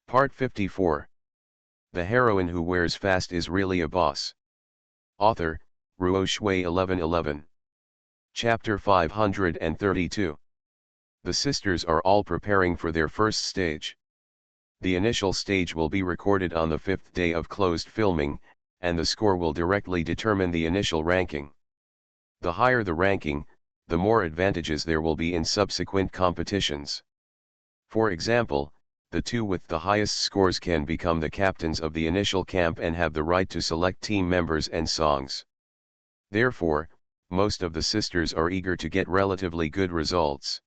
Part 54. The heroine who wears fast is really a boss. Author, Ruo Shui 1111. Chapter 532. The sisters are all preparing for their first stage. The initial stage will be recorded on the 5th day of closed filming, and the score will directly determine the initial ranking. The higher the ranking, the more advantages there will be in subsequent competitions. For example, the two with the highest scores can become the captains of the initial camp and have the right to select team members and songs. Therefore, most of the sisters are eager to get relatively good results.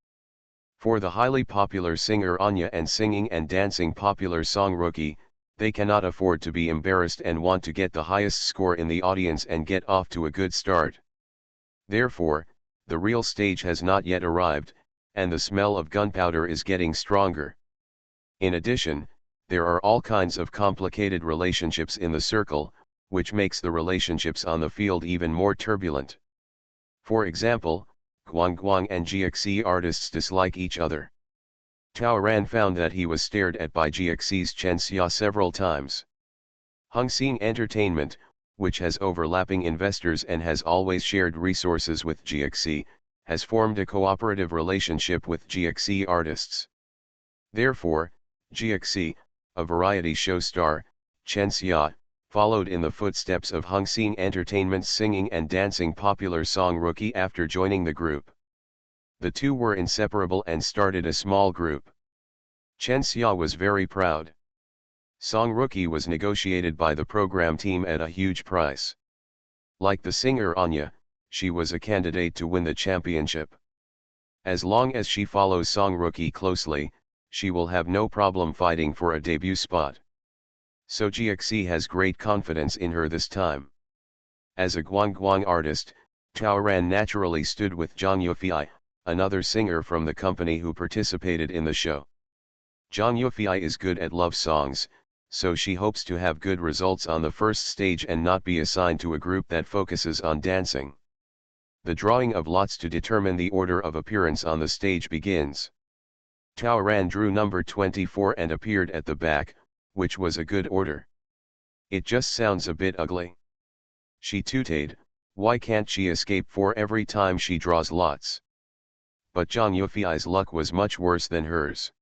For the highly popular singer Anya and singing and dancing popular song Rookie, they cannot afford to be embarrassed and want to get the highest score in the audience and get off to a good start. Therefore, the real stage has not yet arrived, and the smell of gunpowder is getting stronger. In addition, there are all kinds of complicated relationships in the circle, which makes the relationships on the field even more turbulent. For example, Guang and GXE artists dislike each other. Tao Ran found that he was stared at by GXE's Chen Xia several times. Hung Seng Entertainment, which has overlapping investors and has always shared resources with GXE, has formed a cooperative relationship with GXE artists. Therefore, GXE, a variety show star, Chen Xia, followed in the footsteps of Hung Seng Entertainment's singing and dancing popular song Rookie after joining the group. The two were inseparable and started a small group. Chen Xia was very proud. Song Rookie was negotiated by the program team at a huge price. Like the singer Anya, she was a candidate to win the championship. As long as she follows Song Rookie closely, she will have no problem fighting for a debut spot. So GXE has great confidence in her this time. As a Guang artist, Tao Ran naturally stood with Zhang Yufei, another singer from the company who participated in the show. Zhang Yufei is good at love songs, so she hopes to have good results on the first stage and not be assigned to a group that focuses on dancing. The drawing of lots to determine the order of appearance on the stage begins. Tao Ran drew number 24 and appeared at the back, which was a good order. It just sounds a bit ugly. She tooted, why can't she escape 4 every time she draws lots? But Zhang Yufei's luck was much worse than hers.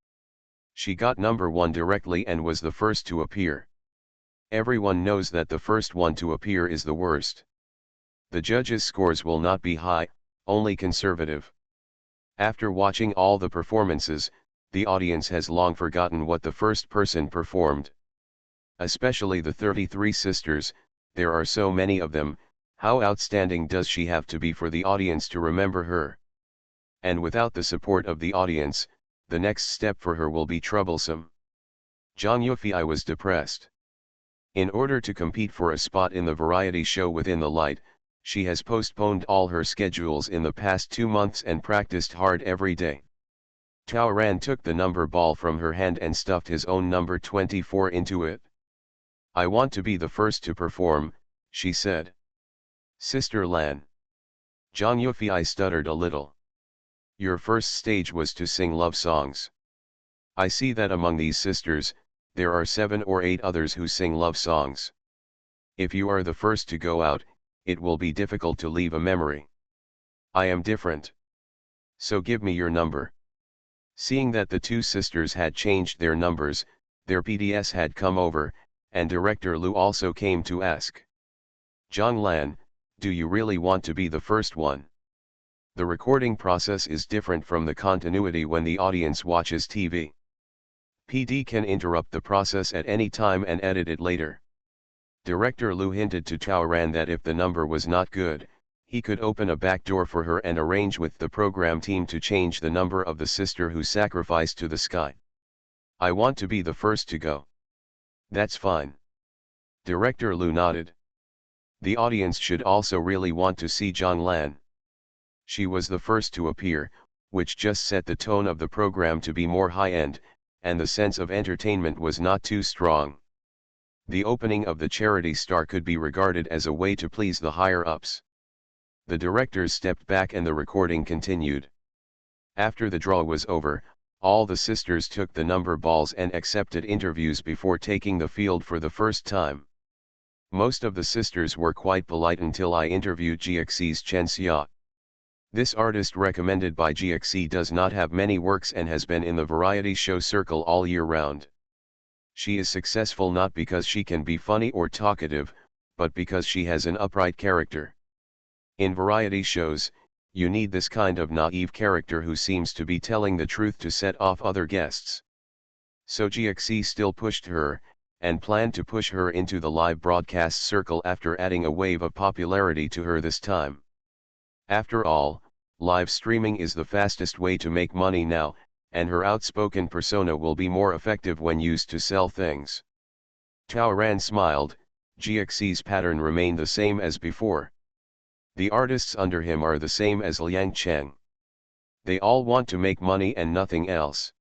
She got number 1 directly and was the first to appear. Everyone knows that the first one to appear is the worst. The judges' scores will not be high, only conservative. After watching all the performances, the audience has long forgotten what the first person performed. Especially the 33 sisters, there are so many of them, how outstanding does she have to be for the audience to remember her? And without the support of the audience, the next step for her will be troublesome. Zhang Yufei was depressed. In order to compete for a spot in the variety show Within the Light, she has postponed all her schedules in the past 2 months and practiced hard every day. Tao Ran took the number ball from her hand and stuffed his own number 24 into it. I want to be the first to perform, she said. Sister Lan. Zhang Yufei stuttered a little. Your first stage was to sing love songs. I see that among these sisters, there are 7 or 8 others who sing love songs. If you are the first to go out, it will be difficult to leave a memory. I am different. So give me your number. Seeing that the 2 sisters had changed their numbers, their PDS had come over, and Director Lu also came to ask. Zhang Lan, do you really want to be the first one? The recording process is different from the continuity when the audience watches TV. PD can interrupt the process at any time and edit it later. Director Lu hinted to Tao Ran that if the number was not good, he could open a back door for her and arrange with the program team to change the number of the sister who sacrificed to the sky. I want to be the first to go. That's fine. Director Lu nodded. The audience should also really want to see Zhang Lan. She was the first to appear, which just set the tone of the program to be more high-end, and the sense of entertainment was not too strong. The opening of the charity star could be regarded as a way to please the higher-ups. The directors stepped back and the recording continued. After the draw was over, All the sisters took the number balls and accepted interviews before taking the field for the first time. Most of the sisters were quite polite until I interviewed GXE's Chen Xia. This artist recommended by GXE does not have many works and has been in the variety show circle all year round. She is successful not because she can be funny or talkative, but because she has an upright character. In variety shows, you need this kind of naive character who seems to be telling the truth to set off other guests. So GXE still pushed her, and planned to push her into the live broadcast circle after adding a wave of popularity to her this time. After all, live streaming is the fastest way to make money now, and her outspoken persona will be more effective when used to sell things. Tao Ran smiled. GXE's pattern remained the same as before. The artists under him are the same as Liang Cheng. They all want to make money and nothing else.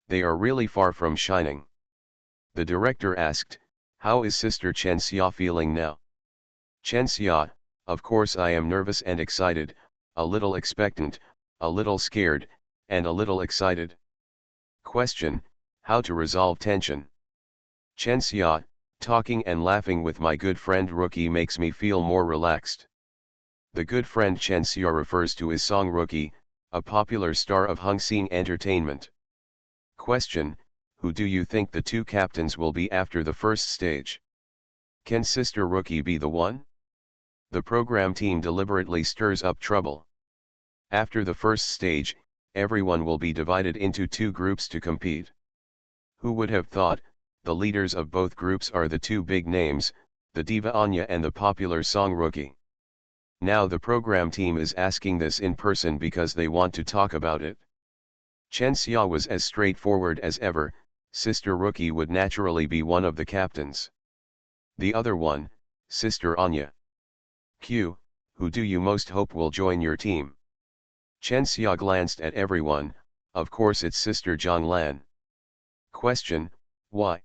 They are really far from shining. The director asked, "How is Sister Chen Xia feeling now?" Chen Xia, "Of course I am nervous and excited, a little expectant, a little scared, and a little excited." Question, how to resolve tension? Chen Xia, "Talking and laughing with my good friend Rookie makes me feel more relaxed." The good friend Chen Xia refers to his song Rookie, a popular star of Hung Sing Entertainment. Question, who do you think the two captains will be after the first stage? Can Sister Rookie be the one? The program team deliberately stirs up trouble. After the first stage, everyone will be divided into two groups to compete. Who would have thought? The leaders of both groups are the two big names, the diva Anya and the popular song Rookie. Now the program team is asking this in person because they want to talk about it. Chen Xia was as straightforward as ever. Sister Rookie would naturally be one of the captains. The other one, Sister Anya. Q, who do you most hope will join your team? Chen Xia glanced at everyone. Of course it's Sister Zhang Lan. Question, why?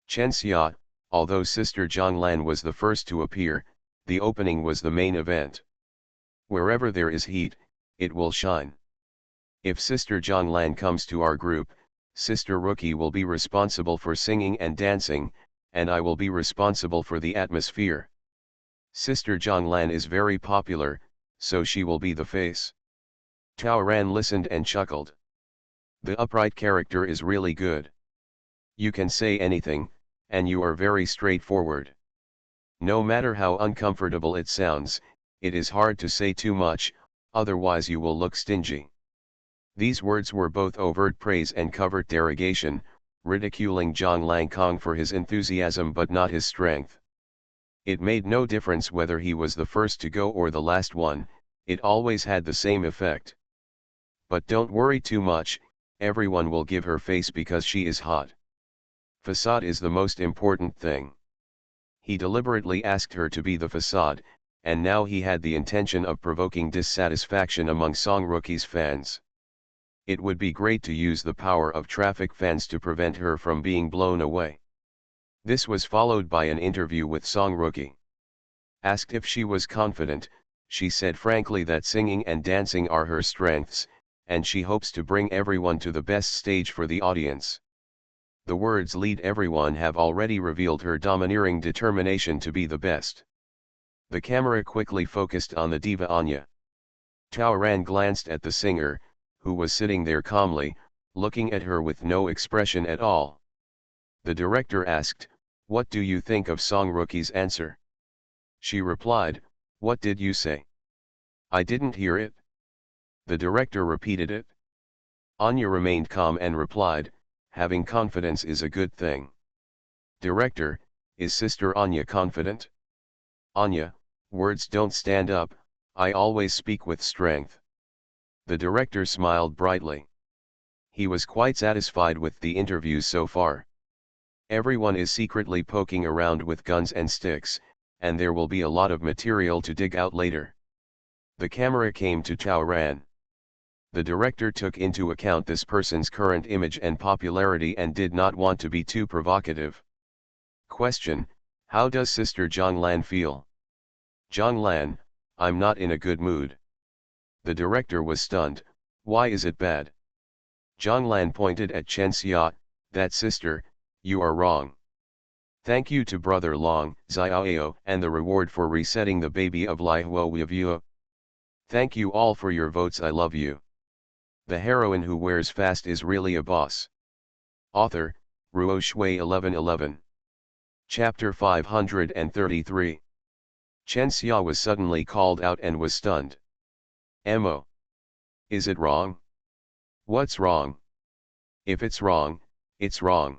Chen Xia, although Sister Zhang Lan was the first to appear, the opening was the main event. Wherever there is heat, it will shine. If Sister Zhang Lan comes to our group, Sister Rookie will be responsible for singing and dancing, and I will be responsible for the atmosphere. Sister Zhang Lan is very popular, so she will be the face. Tao Ran listened and chuckled. The upright character is really good. You can say anything, and you are very straightforward. No matter how uncomfortable it sounds, it is hard to say too much, otherwise you will look stingy. These words were both overt praise and covert derogation, ridiculing Zhang Langkong for his enthusiasm but not his strength. It made no difference whether he was the first to go or the last one, it always had the same effect. But don't worry too much, everyone will give her face because she is hot. Facade is the most important thing. He deliberately asked her to be the facade, and now he had the intention of provoking dissatisfaction among Song Rookie's fans. It would be great to use the power of traffic fans to prevent her from being blown away. This was followed by an interview with Song Rookie. Asked if she was confident, she said frankly that singing and dancing are her strengths, and she hopes to bring everyone to the best stage for the audience. The words "lead everyone" have already revealed her domineering determination to be the best. The camera quickly focused on the diva Anya. Tao Ran glanced at the singer, who was sitting there calmly, looking at her with no expression at all. The director asked, "What do you think of Song Rookie's answer?" She replied, "What did you say? I didn't hear it." The director repeated it. Anya remained calm and replied, "Having confidence is a good thing." Director, is Sister Anya confident? Anya, words don't stand up, I always speak with strength. The director smiled brightly. He was quite satisfied with the interviews so far. Everyone is secretly poking around with guns and sticks, and there will be a lot of material to dig out later. The camera came to Tao Ran. The director took into account this person's current image and popularity and did not want to be too provocative. Question, how does Sister Zhang Lan feel? Zhang Lan, I'm not in a good mood. The director was stunned. Why is it bad? Zhonglan pointed at Chen Xia, that sister, you are wrong. Thank you to brother Long, Xiaoyao, and the reward for resetting the baby of Lai Huo. Thank you all for your votes, I love you. The heroine who wears fast is really a boss. Author, Ruo Shui 1111. Chapter 533. Chen Xia was suddenly called out and was stunned. Mo. Is it wrong? What's wrong? If it's wrong, it's wrong.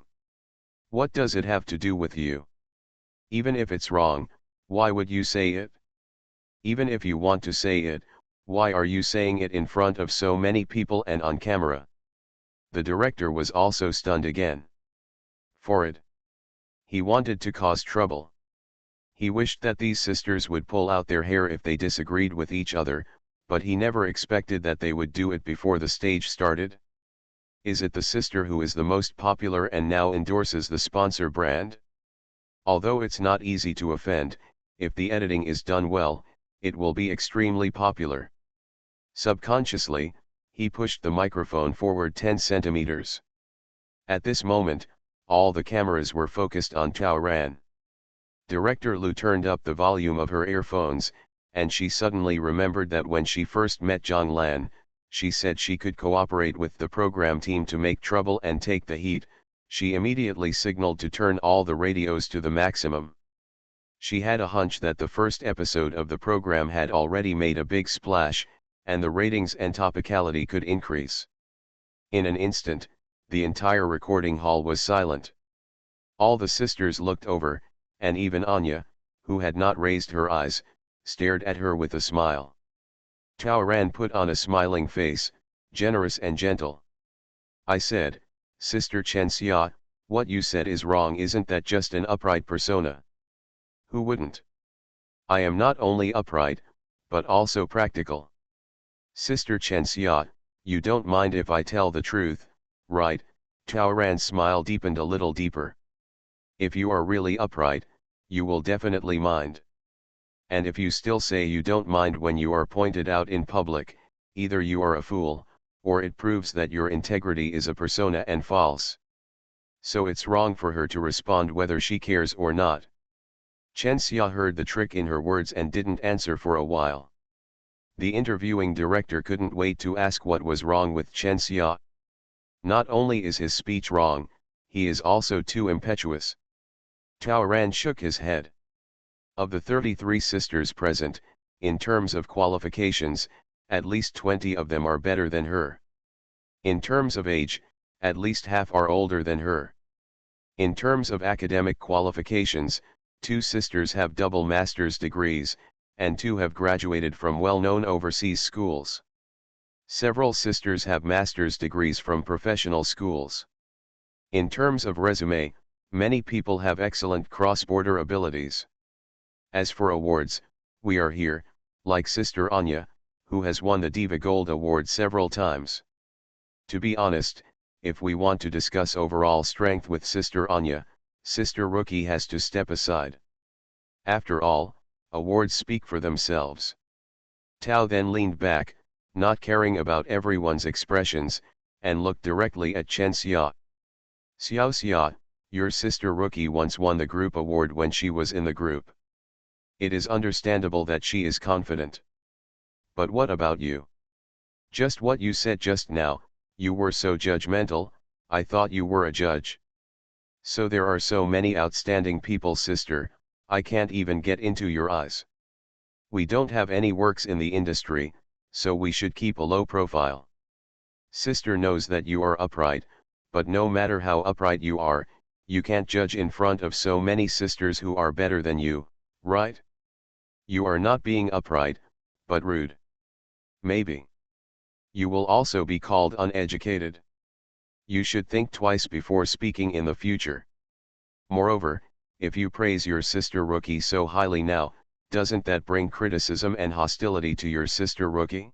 What does it have to do with you? Even if it's wrong, why would you say it? Even if you want to say it, why are you saying it in front of so many people and on camera? The director was also stunned again. For it. He wanted to cause trouble. He wished that these sisters would pull out their hair if they disagreed with each other, but he never expected that they would do it before the stage started. Is it the sister who is the most popular and now endorses the sponsor brand? Although it's not easy to offend, if the editing is done well, it will be extremely popular. Subconsciously, he pushed the microphone forward 10 centimeters. At this moment, all the cameras were focused on Tao Ran. Director Lu turned up the volume of her earphones, and she suddenly remembered that when she first met Zhonglan, she said she could cooperate with the program team to make trouble and take the heat. She immediately signaled to turn all the radios to the maximum. She had a hunch that the first episode of the program had already made a big splash, and the ratings and topicality could increase. In an instant, the entire recording hall was silent. All the sisters looked over, and even Anya, who had not raised her eyes, stared at her with a smile. Tao Ran put on a smiling face, generous and gentle. I said, Sister Chen Xia, what you said is wrong. Isn't that just an upright persona? Who wouldn't? I am not only upright, but also practical. Sister Chen Xia, you don't mind if I tell the truth, right? Tao Ran's smile deepened a little deeper. If you are really upright, you will definitely mind. And if you still say you don't mind when you are pointed out in public, either you are a fool, or it proves that your integrity is a persona and false. So it's wrong for her to respond whether she cares or not. Chen Xia heard the trick in her words and didn't answer for a while. The interviewing director couldn't wait to ask what was wrong with Chen Xia. Not only is his speech wrong, he is also too impetuous. Tao Ran shook his head. Of the 33 sisters present, in terms of qualifications, at least 20 of them are better than her. In terms of age, at least half are older than her. In terms of academic qualifications, 2 sisters have double master's degrees, and 2 have graduated from well-known overseas schools. Several sisters have master's degrees from professional schools. In terms of resume, many people have excellent cross-border abilities. As for awards, we are here, like Sister Anya, who has won the Diva Gold Award several times. To be honest, if we want to discuss overall strength with Sister Anya, Sister Rookie has to step aside. After all, awards speak for themselves. Tao then leaned back, not caring about everyone's expressions, and looked directly at Chen Xia. Xiao Xia, your Sister Rookie once won the group award when she was in the group. It is understandable that she is confident. But what about you? Just what you said just now, you were so judgmental, I thought you were a judge. So there are so many outstanding people, sister, I can't even get into your eyes. We don't have any works in the industry, so we should keep a low profile. Sister knows that you are upright, but no matter how upright you are, you can't judge in front of so many sisters who are better than you, right? You are not being upright, but rude. Maybe. You will also be called uneducated. You should think twice before speaking in the future. Moreover, if you praise your Sister Rookie so highly now, doesn't that bring criticism and hostility to your Sister Rookie?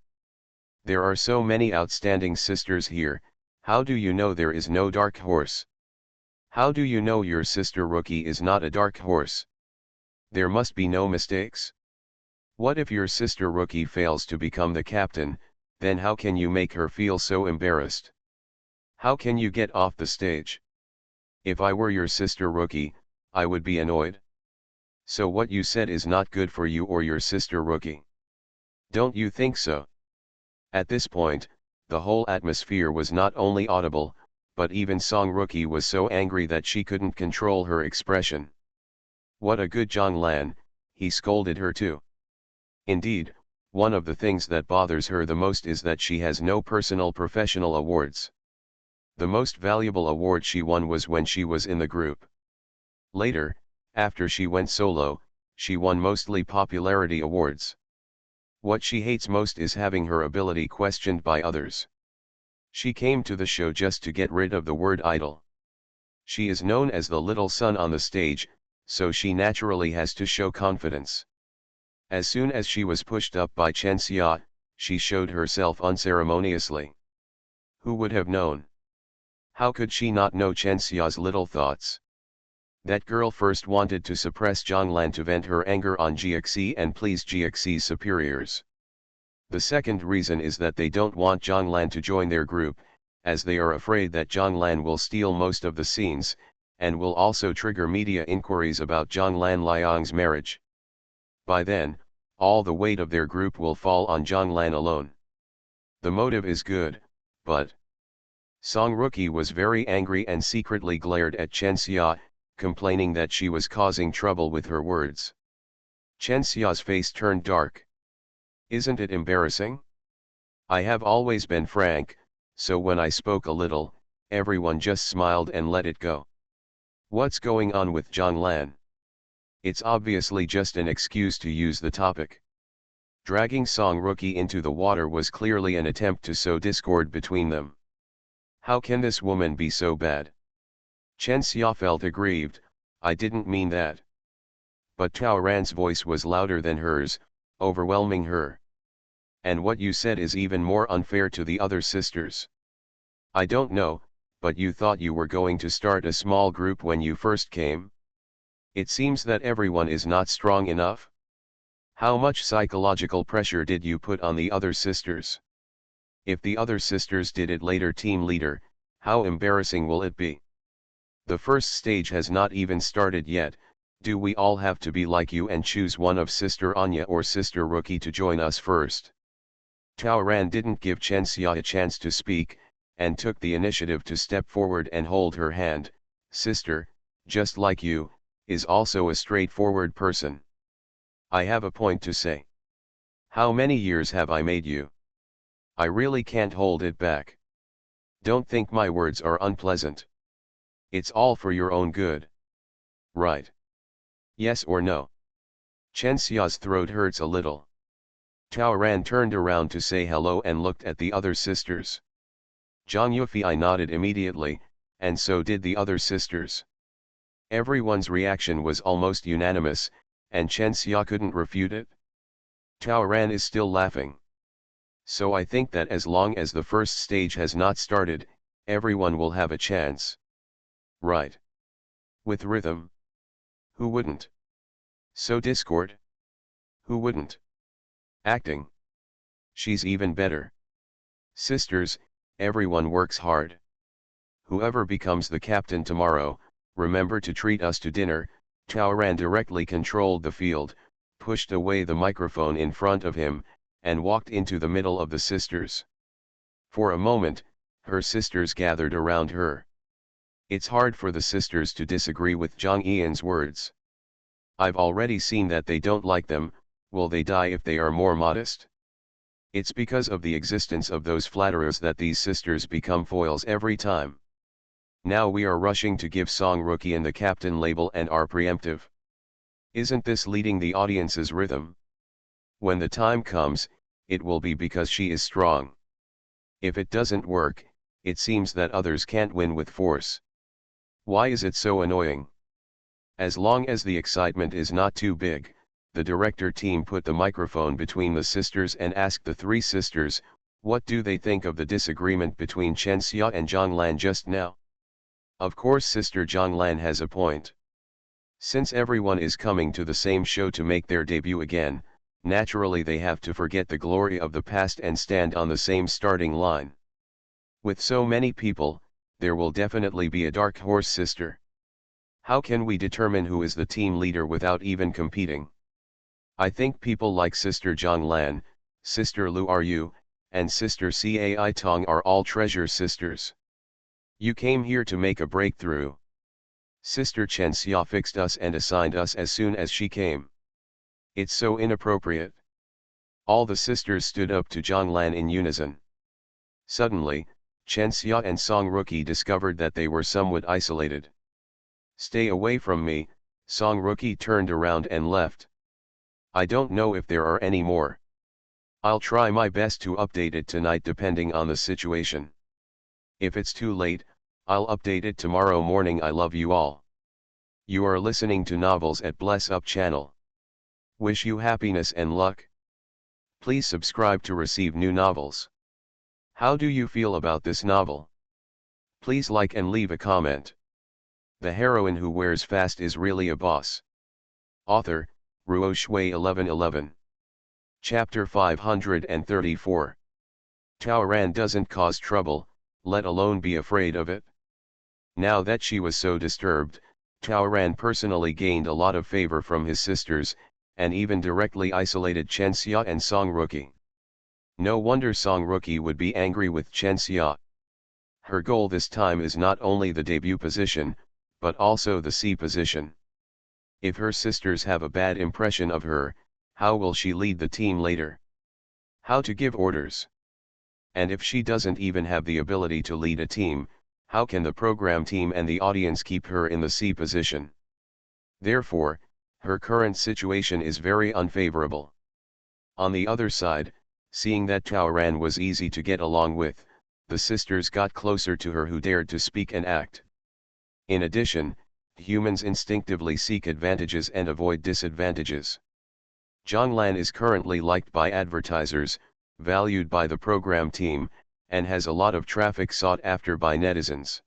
There are so many outstanding sisters here, how do you know there is no dark horse? How do you know your Sister Rookie is not a dark horse? There must be no mistakes. What if your Sister Rookie fails to become the captain, then how can you make her feel so embarrassed? How can you get off the stage? If I were your sister Rookie, I would be annoyed. So what you said is not good for you or your sister Rookie. Don't you think so? At this point, the whole atmosphere was not only audible, but even Song Rookie was so angry that she couldn't control her expression. What a good Lan, he scolded her too. Indeed, one of the things that bothers her the most is that she has no personal professional awards. The most valuable award she won was when she was in the group. Later, after she went solo, she won mostly popularity awards. What she hates most is having her ability questioned by others. She came to the show just to get rid of the word idol. She is known as the little sun on the stage, so she naturally has to show confidence. As soon as she was pushed up by Chen Xia, she showed herself unceremoniously. Who would have known? How could she not know Chen Xia's little thoughts? That girl first wanted to suppress Lan to vent her anger on GXE and please GXE's superiors. The second reason is that they don't want Lan to join their group, as they are afraid that Lan will steal most of the scenes, and will also trigger media inquiries about Lan Liang's marriage. By then, all the weight of their group will fall on Lan alone. The motive is good, but Song Rookie was very angry and secretly glared at Chen Xia, complaining that she was causing trouble with her words. Chen Xia's face turned dark. Isn't it embarrassing? I have always been frank, so when I spoke a little, everyone just smiled and let it go. What's going on with Lan? It's obviously just an excuse to use the topic. Dragging Song Rookie into the water was clearly an attempt to sow discord between them. How can this woman be so bad? Chen Xia felt aggrieved. I didn't mean that. But Tao Ran's voice was louder than hers, overwhelming her. And what you said is even more unfair to the other sisters. I don't know, but you thought you were going to start a small group when you first came? It seems that everyone is not strong enough. How much psychological pressure did you put on the other sisters? If the other sisters did it later, team leader, how embarrassing will it be? The first stage has not even started yet. Do we all have to be like you and choose one of Sister Anya or Sister Rookie to join us first? Tao Ran didn't give Chen Xia a chance to speak, and took the initiative to step forward and hold her hand. Sister, just like you, is also a straightforward person. I have a point to say. How many years have I made you? I really can't hold it back. Don't think my words are unpleasant. It's all for your own good. Right? Yes or no? Chen Xia's throat hurts a little. Tao Ran turned around to say hello and looked at the other sisters. Zhang Yufei nodded immediately, and so did the other sisters. Everyone's reaction was almost unanimous, and Chen Xia couldn't refute it. Tao Ran is still laughing. So I think that as long as the first stage has not started, everyone will have a chance. Right? With rhythm? Who wouldn't? So discord? Who wouldn't? Acting? She's even better. Sisters, everyone works hard. Whoever becomes the captain tomorrow, remember to treat us to dinner. Tao Ran directly controlled the field, pushed away the microphone in front of him, and walked into the middle of the sisters. For a moment, her sisters gathered around her. It's hard for the sisters to disagree with Zhang Yian's words. I've already seen that they don't like them. Will they die if they are more modest? It's because of the existence of those flatterers that these sisters become foils every time. Now we are rushing to give Song Rookie the captain label and are preemptive. Isn't this leading the audience's rhythm? When the time comes, it will be because she is strong. If it doesn't work, it seems that others can't win with force. Why is it so annoying? As long as the excitement is not too big, the director team put the microphone between the sisters and asked the three sisters, what do they think of the disagreement between Chen Xia and Zhang Lan just now? Of course Sister Zhang Lan has a point. Since everyone is coming to the same show to make their debut again, naturally they have to forget the glory of the past and stand on the same starting line. With so many people, there will definitely be a dark horse sister. How can we determine who is the team leader without even competing? I think people like Sister Zhonglan, Sister Lu Ryu, and Sister Cai Tong are all treasure sisters. You came here to make a breakthrough. Sister Chen Xia fixed us and assigned us as soon as she came. It's so inappropriate. All the sisters stood up to Zhonglan in unison. Suddenly, Chen Xia and Song Rookie discovered that they were somewhat isolated. Stay away from me, Song Rookie turned around and left. I don't know if there are any more. I'll try my best to update it tonight depending on the situation. If it's too late, I'll update it tomorrow morning. I love you all. You are listening to Novels at Bless Up channel. Wish you happiness and luck. Please subscribe to receive new novels. How do you feel about this novel? Please like and leave a comment. The heroine who wears fast is really a boss. Author, Ruo Shui 1111. Chapter 534. Taoran doesn't cause trouble, let alone be afraid of it. Now that she was so disturbed, Taoran personally gained a lot of favor from his sisters, and even directly isolated Chen Xia and Song Rookie. No wonder Song Rookie would be angry with Chen Xia. Her goal this time is not only the debut position, but also the C position. If her sisters have a bad impression of her, how will she lead the team later? How to give orders? And if she doesn't even have the ability to lead a team, how can the program team and the audience keep her in the C position? Therefore, her current situation is very unfavorable. On the other side, seeing that Taoran was easy to get along with, the sisters got closer to her who dared to speak and act. In addition, humans instinctively seek advantages and avoid disadvantages. Zhonglan is currently liked by advertisers, valued by the program team, and has a lot of traffic sought after by netizens.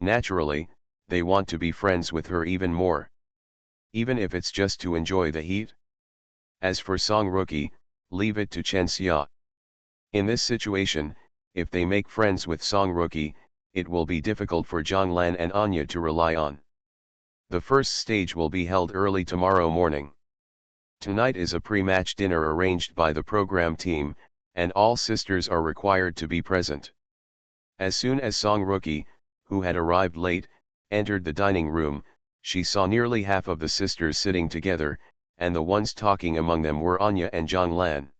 Naturally, they want to be friends with her even more. Even if it's just to enjoy the heat. As for Song Rookie, leave it to Chen Xia. In this situation, if they make friends with Song Rookie, it will be difficult for Zhonglan and Anya to rely on. The first stage will be held early tomorrow morning. Tonight is a pre-match dinner arranged by the program team, and all sisters are required to be present. As soon as Song Rookie, who had arrived late, entered the dining room, she saw nearly half of the sisters sitting together, and the ones talking among them were Anya and Zhonglan.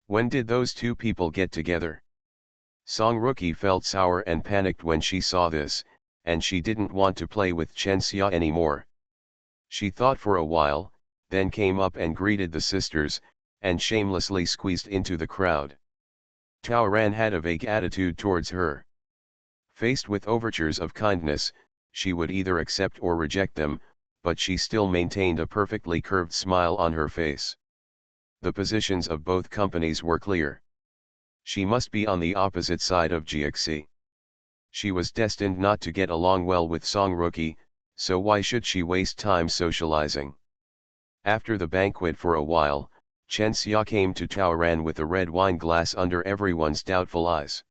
When did those two people get together? Song Rookie felt sour and panicked when she saw this, and she didn't want to play with Chen Xia anymore. She thought for a while, then came up and greeted the sisters, and shamelessly squeezed into the crowd. Taoran had a vague attitude towards her. Faced with overtures of kindness, she would either accept or reject them, but she still maintained a perfectly curved smile on her face. The positions of both companies were clear. She must be on the opposite side of GXC. She was destined not to get along well with Song Rookie, so why should she waste time socializing? After the banquet for a while, Chen Xia came to Taoran with a red wine glass under everyone's doubtful eyes.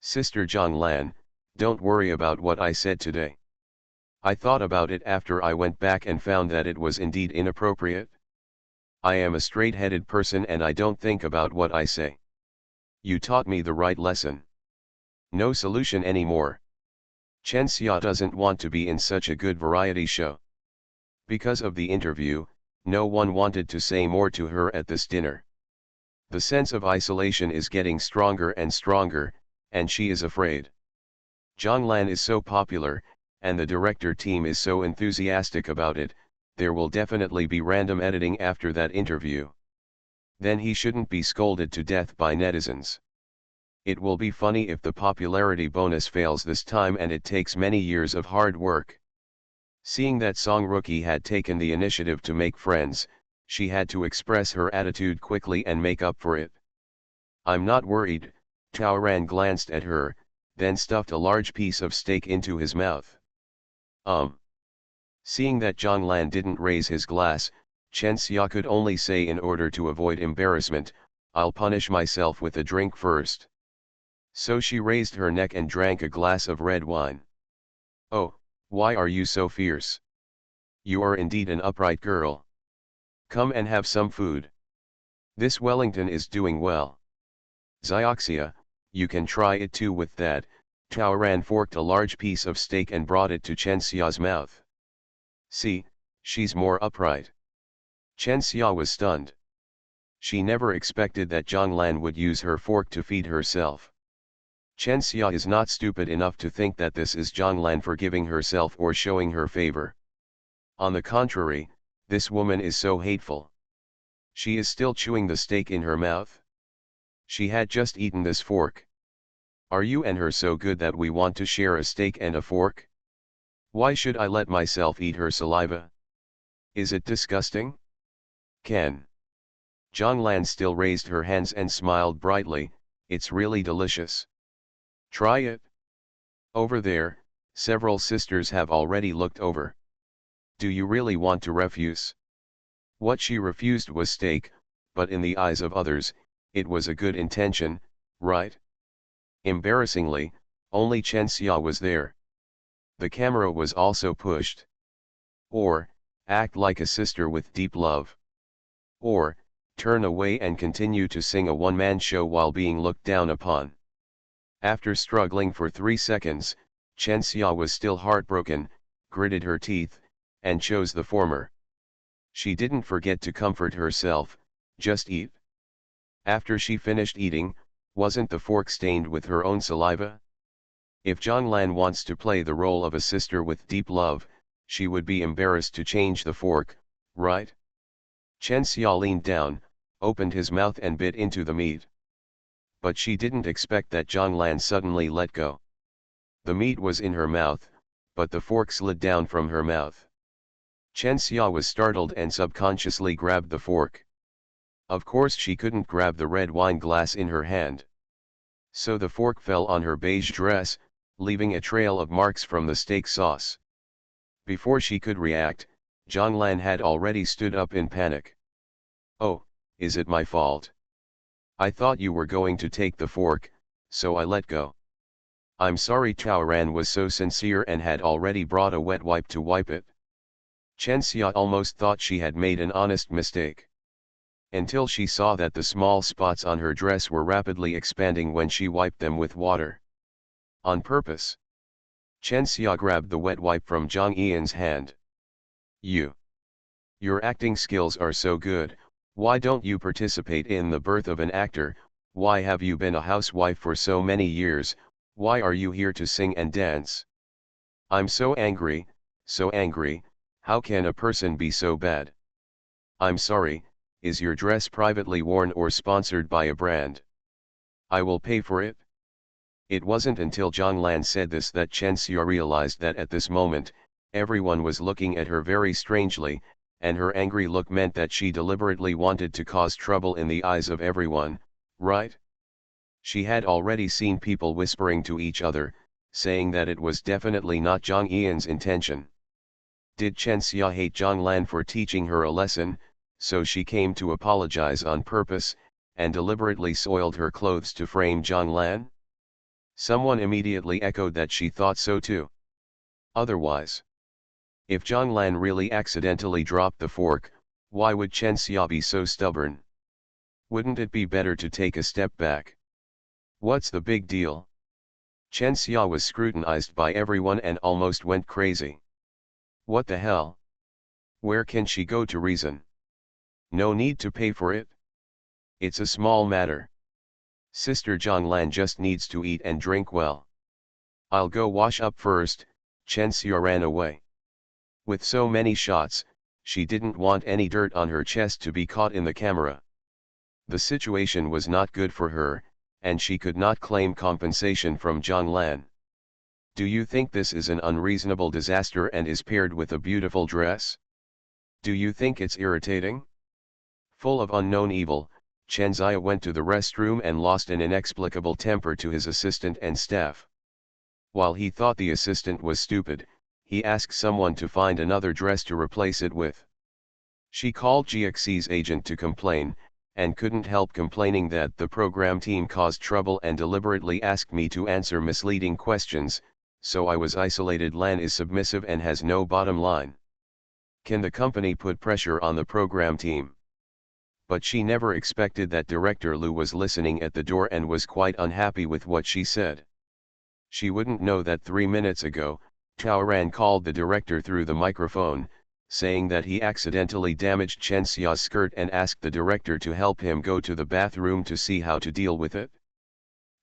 Sister Zhonglan, don't worry about what I said today. I thought about it after I went back and found that it was indeed inappropriate. I am a straight-headed person and I don't think about what I say. You taught me the right lesson. No solution anymore. Chen Xia doesn't want to be in such a good variety show. Because of the interview, no one wanted to say more to her at this dinner. The sense of isolation is getting stronger and stronger, and she is afraid. Zhonglan is so popular, and the director team is so enthusiastic about it, there will definitely be random editing after that interview. Then he shouldn't be scolded to death by netizens. It will be funny if the popularity bonus fails this time and it takes many years of hard work. Seeing that Song Rookie had taken the initiative to make friends, she had to express her attitude quickly and make up for it. I'm not worried, Taoran glanced at her, then stuffed a large piece of steak into his mouth. Seeing that Zhonglan didn't raise his glass, Chen Xia could only say in order to avoid embarrassment, I'll punish myself with a drink first. So she raised her neck and drank a glass of red wine. "Oh, why are you so fierce? You are indeed an upright girl. Come and have some food. This Wellington is doing well. Zioxia, you can try it too with that." Taoran forked a large piece of steak and brought it to Chen Xia's mouth. "See, she's more upright." Chen Xia was stunned. She never expected that Zhang Lan would use her fork to feed herself. Chen Xia is not stupid enough to think that this is Zhang Lan forgiving herself or showing her favor. On the contrary, this woman is so hateful. She is still chewing the steak in her mouth. She had just eaten this fork. Are you and her so good that we want to share a steak and a fork? Why should I let myself eat her saliva? Is it disgusting? Ken. Zhang Lan still raised her hands and smiled brightly. It's really delicious. Try it. Over there, several sisters have already looked over. Do you really want to refuse? What she refused was steak, but in the eyes of others, it was a good intention, right? Embarrassingly, only Chen Xia was there. The camera was also pushed. Or, act like a sister with deep love. Or, turn away and continue to sing a one-man show while being looked down upon. After struggling for 3 seconds, Chen Xia was still heartbroken, gritted her teeth, and chose the former. She didn't forget to comfort herself, just eat. After she finished eating, wasn't the fork stained with her own saliva? If Zhang Lan wants to play the role of a sister with deep love, she would be embarrassed to change the fork, right? Chen Xia leaned down, opened his mouth and bit into the meat. But she didn't expect that Zhang Lan suddenly let go. The meat was in her mouth, but the fork slid down from her mouth. Chen Xia was startled and subconsciously grabbed the fork. Of course she couldn't grab the red wine glass in her hand. So the fork fell on her beige dress, leaving a trail of marks from the steak sauce. Before she could react, Zhang Lan had already stood up in panic. "Oh, is it my fault? I thought you were going to take the fork, so I let go. I'm sorry." Taoran was so sincere and had already brought a wet wipe to wipe it. Chen Xia almost thought she had made an honest mistake. Until she saw that the small spots on her dress were rapidly expanding when she wiped them with water. On purpose. Chen Xia grabbed the wet wipe from Zhang Yian's hand. Your acting skills are so good, why don't you participate in the birth of an actor? Why have you been a housewife for so many years? Why are you here to sing and dance? I'm so angry, how can a person be so bad? I'm sorry, is your dress privately worn or sponsored by a brand? I will pay for it. It wasn't until Zhang Lan said this that Chen Xia realized that at this moment, everyone was looking at her very strangely, and her angry look meant that she deliberately wanted to cause trouble in the eyes of everyone, right? She had already seen people whispering to each other, saying that it was definitely not Zhang Yian's intention. Did Chen Xia hate Zhang Lan for teaching her a lesson, so she came to apologize on purpose, and deliberately soiled her clothes to frame Zhang Lan? Someone immediately echoed that she thought so too. Otherwise, if Zhang Lan really accidentally dropped the fork, why would Chen Xia be so stubborn? Wouldn't it be better to take a step back? What's the big deal? Chen Xia was scrutinized by everyone and almost went crazy. What the hell? Where can she go to reason? No need to pay for it. It's a small matter. Sister Zhang Lan just needs to eat and drink well. I'll go wash up first. Chen Xia ran away. With so many shots, she didn't want any dirt on her chest to be caught in the camera. The situation was not good for her, and she could not claim compensation from Zhang Lan. Do you think this is an unreasonable disaster and is paired with a beautiful dress? Do you think it's irritating? Full of unknown evil, Chen Xia went to the restroom and lost an inexplicable temper to his assistant and staff. While he thought the assistant was stupid, he asked someone to find another dress to replace it with. She called GXC's agent to complain, and couldn't help complaining that the program team caused trouble and deliberately asked me to answer misleading questions, so I was isolated. Lan is submissive and has no bottom line. Can the company put pressure on the program team? But she never expected that director Lou was listening at the door and was quite unhappy with what she said. She wouldn't know that 3 minutes ago, Taoran called the director through the microphone, saying that he accidentally damaged Chen Xia's skirt and asked the director to help him go to the bathroom to see how to deal with it.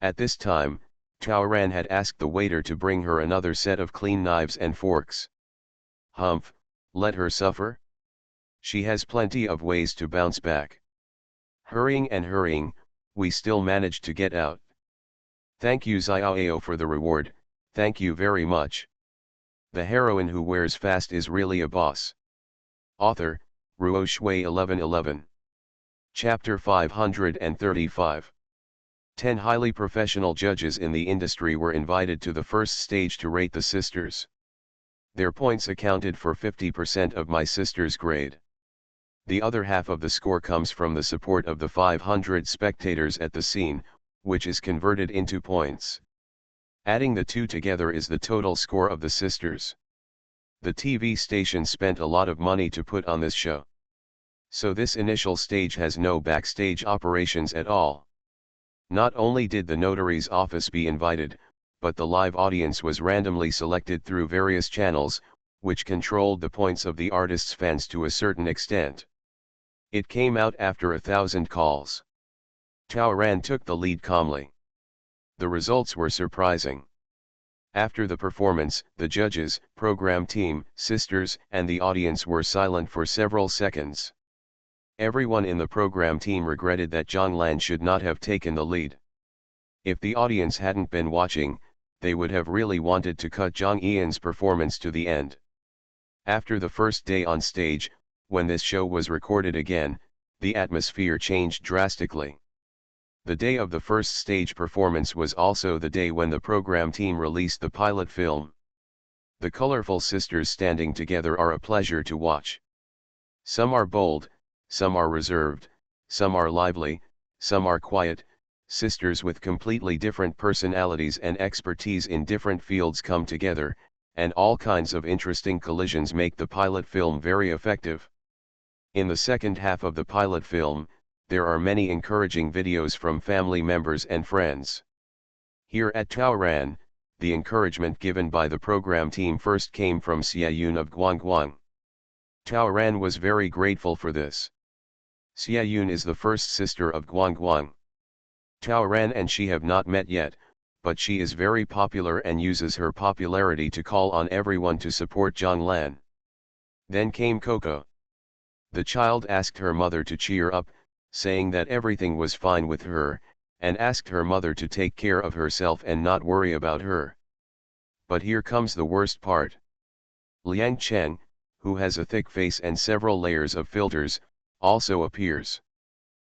At this time, Taoran had asked the waiter to bring her another set of clean knives and forks. Humph, let her suffer. She has plenty of ways to bounce back. Hurrying, we still managed to get out. Thank you Xiaoao for the reward, thank you very much. The heroine who wears fast is really a boss. Author, Ruo Shui 1111. Chapter 535. 10 highly professional judges in the industry were invited to the first stage to rate the sisters. Their points accounted for 50% of my sister's grade. The other half of the score comes from the support of the 500 spectators at the scene, which is converted into points. Adding the two together is the total score of the sisters. The TV station spent a lot of money to put on this show. So this initial stage has no backstage operations at all. Not only did the notary's office be invited, but the live audience was randomly selected through various channels, which controlled the points of the artist's fans to a certain extent. It came out after 1,000 calls. Taoran took the lead calmly. The results were surprising. After the performance, the judges, program team, sisters, and the audience were silent for several seconds. Everyone in the program team regretted that Zhang Lan should not have taken the lead. If the audience hadn't been watching, they would have really wanted to cut Zhang Yian's performance to the end. After the first day on stage, when this show was recorded again, the atmosphere changed drastically. The day of the first stage performance was also the day when the program team released the pilot film. The colorful sisters standing together are a pleasure to watch. Some are bold, some are reserved, some are lively, some are quiet. Sisters with completely different personalities and expertise in different fields come together, and all kinds of interesting collisions make the pilot film very effective. In the second half of the pilot film, there are many encouraging videos from family members and friends. Here at Taoran, the encouragement given by the program team first came from Xiaoyun of Guangguang. Taoran was very grateful for this. Xiaoyun is the first sister of Guangguang. Taoran and she have not met yet, but she is very popular and uses her popularity to call on everyone to support Zhang Lan. Then came Coco. The child asked her mother to cheer up, saying that everything was fine with her, and asked her mother to take care of herself and not worry about her. But here comes the worst part. Liang Cheng, who has a thick face and several layers of filters, also appears.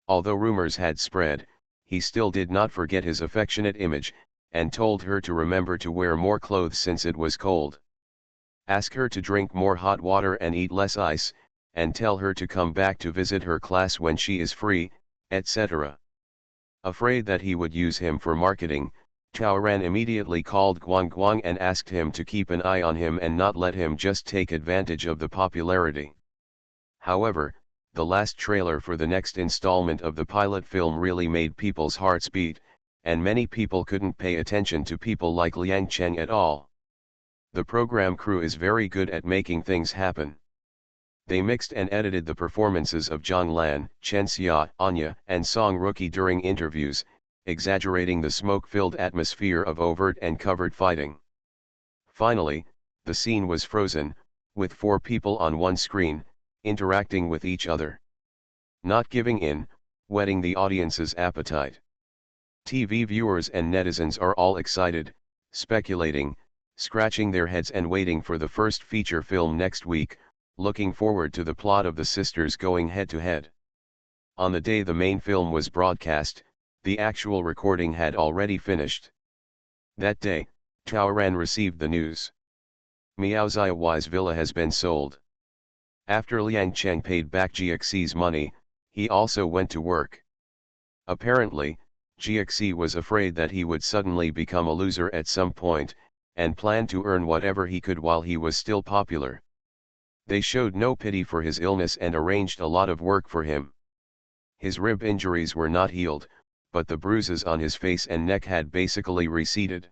Although rumors had spread, he still did not forget his affectionate image, and told her to remember to wear more clothes since it was cold. Ask her to drink more hot water and eat less ice, and tell her to come back to visit her class when she is free, etc. Afraid that he would use him for marketing, Taoran immediately called Guangguang and asked him to keep an eye on him and not let him just take advantage of the popularity. However, the last trailer for the next installment of the pilot film really made people's hearts beat, and many people couldn't pay attention to people like Liang Cheng at all. The program crew is very good at making things happen. They mixed and edited the performances of Zhang Lan, Chen Xia, Anya, and Song Rookie during interviews, exaggerating the smoke-filled atmosphere of overt and covert fighting. Finally, the scene was frozen, with 4 people on one screen, interacting with each other. Not giving in, whetting the audience's appetite. TV viewers and netizens are all excited, speculating, scratching their heads and waiting for the first feature film next week, looking forward to the plot of the sisters going head-to-head. On the day the main film was broadcast, the actual recording had already finished. That day, Taoran received the news. Miaoxia's villa has been sold. After Liang Cheng paid back GXC's money, He also went to work. Apparently, GXE was afraid that he would suddenly become a loser at some point, and planned to earn whatever he could while he was still popular. They showed no pity for his illness and arranged a lot of work for him. His rib injuries were not healed, but the bruises on his face and neck had basically receded.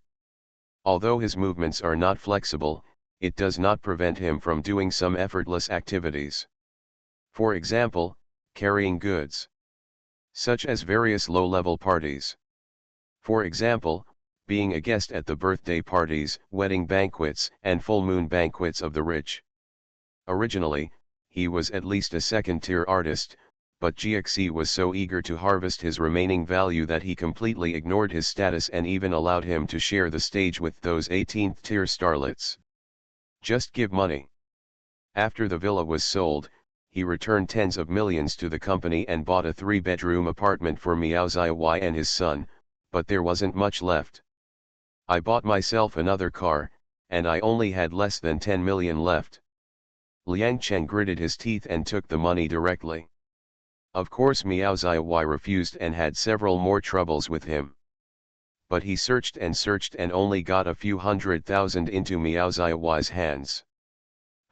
Although his movements are not flexible, it does not prevent him from doing some effortless activities. For example, carrying goods, such as various low-level parties. For example, being a guest at the birthday parties, wedding banquets, and full moon banquets of the rich. Originally, he was at least a second-tier artist, but GXE was so eager to harvest his remaining value that he completely ignored his status and even allowed him to share the stage with those 18th-tier starlets. Just give money. After the villa was sold, he returned tens of millions to the company and bought a 3-bedroom apartment for Miao Ziyi and his son, but there wasn't much left. I bought myself another car, and I only had less than 10 million left. Liang Chen gritted his teeth and took the money directly. Of course Miao Ziyi refused and had several more troubles with him. But he searched and only got a few 100,000 into Miao Ziyi's hands.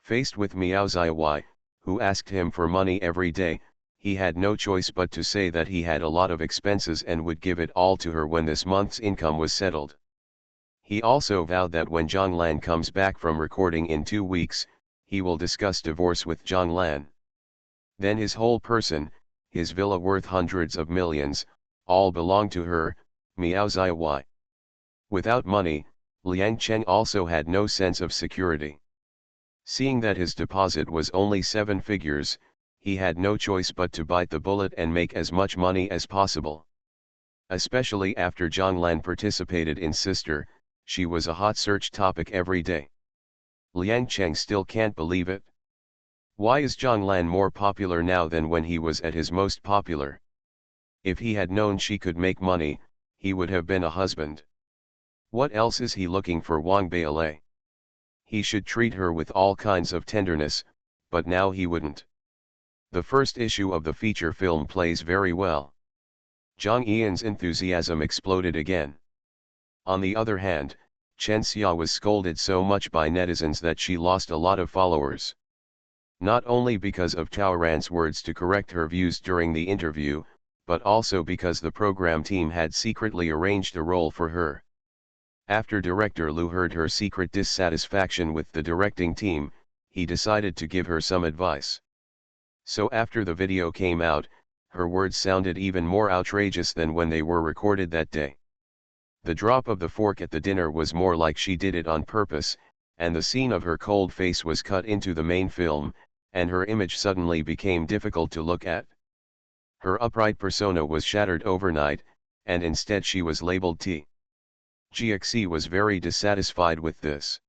Faced with Miao Ziyi, who asked him for money every day, he had no choice but to say that he had a lot of expenses and would give it all to her when this month's income was settled. He also vowed that when Zhang Lan comes back from recording in 2 weeks, he will discuss divorce with Zhang Lan. Then his whole person, his villa worth hundreds of millions, all belonged to her, Miao Ziyi. Without money, Liang Chen also had no sense of security. Seeing that his deposit was only 7 figures, he had no choice but to bite the bullet and make as much money as possible. Especially after Zhang Lan participated in Sister, she was a hot search topic every day. Liang Chen still can't believe it. Why is Zhang Lan more popular now than when he was at his most popular? If he had known she could make money, he would have been a husband. What else is he looking for Wang Beilei? He should treat her with all kinds of tenderness, but now he wouldn't. The first issue of the feature film plays very well. Zhang Yian's enthusiasm exploded again. On the other hand, Chen Xia was scolded so much by netizens that she lost a lot of followers. Not only because of Tao Ran's words to correct her views during the interview, but also because the program team had secretly arranged a role for her. After director Lu heard her secret dissatisfaction with the directing team, he decided to give her some advice. So after the video came out, her words sounded even more outrageous than when they were recorded that day. The drop of the fork at the dinner was more like she did it on purpose, and the scene of her cold face was cut into the main film, and her image suddenly became difficult to look at. Her upright persona was shattered overnight, and instead she was labeled T. GXE was very dissatisfied with this.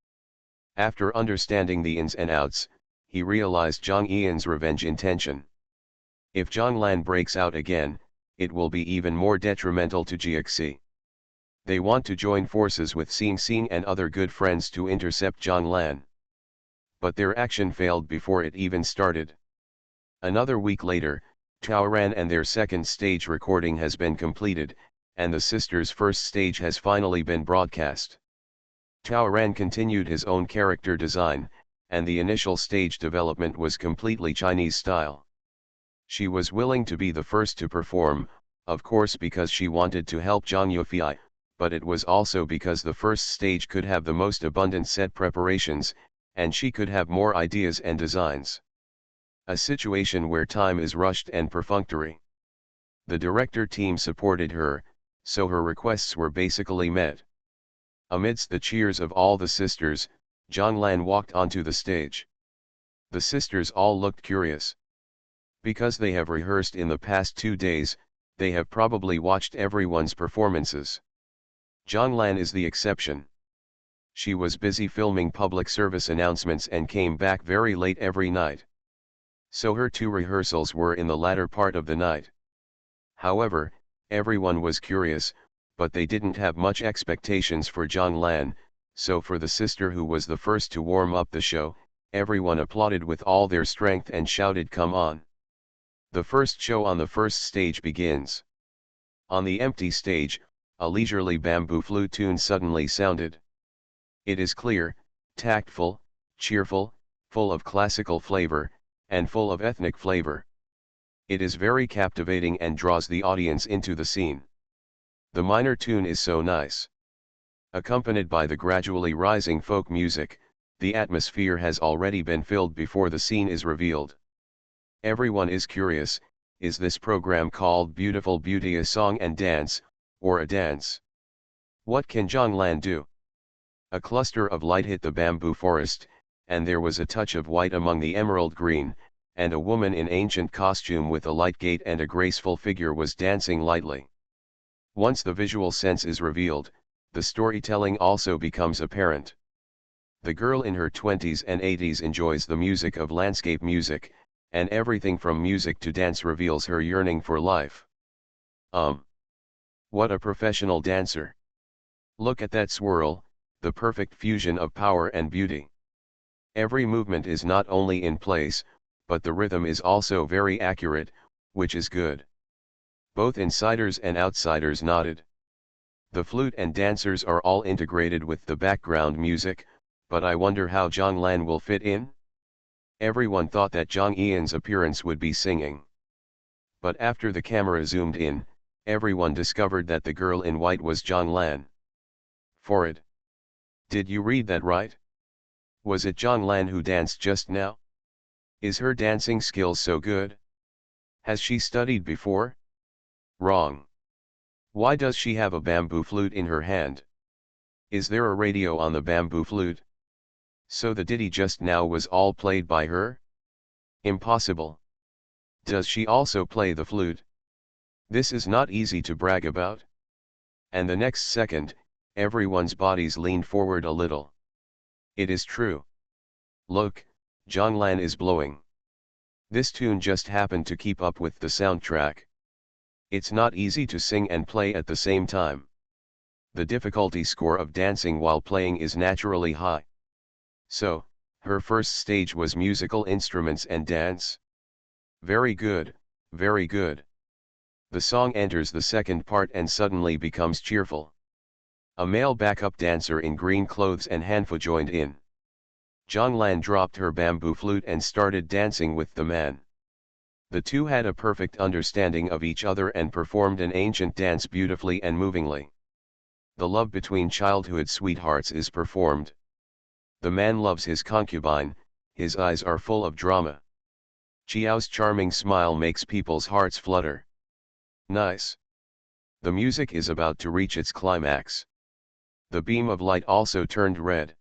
After understanding the ins and outs, he realized Zhang Yian's revenge intention. If Zhang Lan breaks out again, it will be even more detrimental to GXE. They want to join forces with Xing and other good friends to intercept Zhang Lan. But their action failed before it even started. Another week later, Tao Ran and their second stage recording has been completed, and the sisters' first stage has finally been broadcast. Tao Ran continued his own character design, and the initial stage development was completely Chinese style. She was willing to be the first to perform, of course because she wanted to help Zhang Yufei, but it was also because the first stage could have the most abundant set preparations, and she could have more ideas and designs. A situation where time is rushed and perfunctory. The director team supported her, so her requests were basically met. Amidst the cheers of all the sisters, Zhang Lan walked onto the stage. The sisters all looked curious. Because they have rehearsed in the past 2 days, they have probably watched everyone's performances. Zhang Lan is the exception. She was busy filming public service announcements and came back very late every night. So her 2 rehearsals were in the latter part of the night. However, everyone was curious, but they didn't have much expectations for Zhang Lan, so for the sister who was the first to warm up the show, everyone applauded with all their strength and shouted "Come on!" The first show on the first stage begins. On the empty stage, a leisurely bamboo flute tune suddenly sounded. It is clear, tactful, cheerful, full of classical flavor, and full of ethnic flavor. It is very captivating and draws the audience into the scene. The minor tune is so nice. Accompanied by the gradually rising folk music, the atmosphere has already been filled before the scene is revealed. Everyone is curious, is this program called Beautiful Beauty a song and dance, or a dance? What can Zhonglan do? A cluster of light hit the bamboo forest, and there was a touch of white among the emerald green, and a woman in ancient costume with a light gait and a graceful figure was dancing lightly. Once the visual sense is revealed, the storytelling also becomes apparent. The girl in her 20s and 80s enjoys the music of landscape music, and everything from music to dance reveals her yearning for life. What a professional dancer! Look at that swirl, the perfect fusion of power and beauty. Every movement is not only in place, but the rhythm is also very accurate, which is good. Both insiders and outsiders nodded. The flute and dancers are all integrated with the background music, but I wonder how Zhonglan will fit in? Everyone thought that Zhang Yian's appearance would be singing. But after the camera zoomed in, everyone discovered that the girl in white was Zhonglan. Forward. Did you read that right? Was it Zhonglan who danced just now? Is her dancing skills so good? Has she studied before? Wrong. Why does she have a bamboo flute in her hand? Is there a radio on the bamboo flute? So the ditty just now was all played by her? Impossible. Does she also play the flute? This is not easy to brag about. And the next second, everyone's bodies leaned forward a little. It is true. Look, Zhonglan is blowing. This tune just happened to keep up with the soundtrack. It's not easy to sing and play at the same time. The difficulty score of dancing while playing is naturally high. So, her first stage was musical instruments and dance. Very good, very good. The song enters the second part and suddenly becomes cheerful. A male backup dancer in green clothes and hanfu joined in. Zhonglan dropped her bamboo flute and started dancing with the man. The two had a perfect understanding of each other and performed an ancient dance beautifully and movingly. The love between childhood sweethearts is performed. The man loves his concubine, his eyes are full of drama. Chiao's charming smile makes people's hearts flutter. Nice. The music is about to reach its climax. The beam of light also turned red.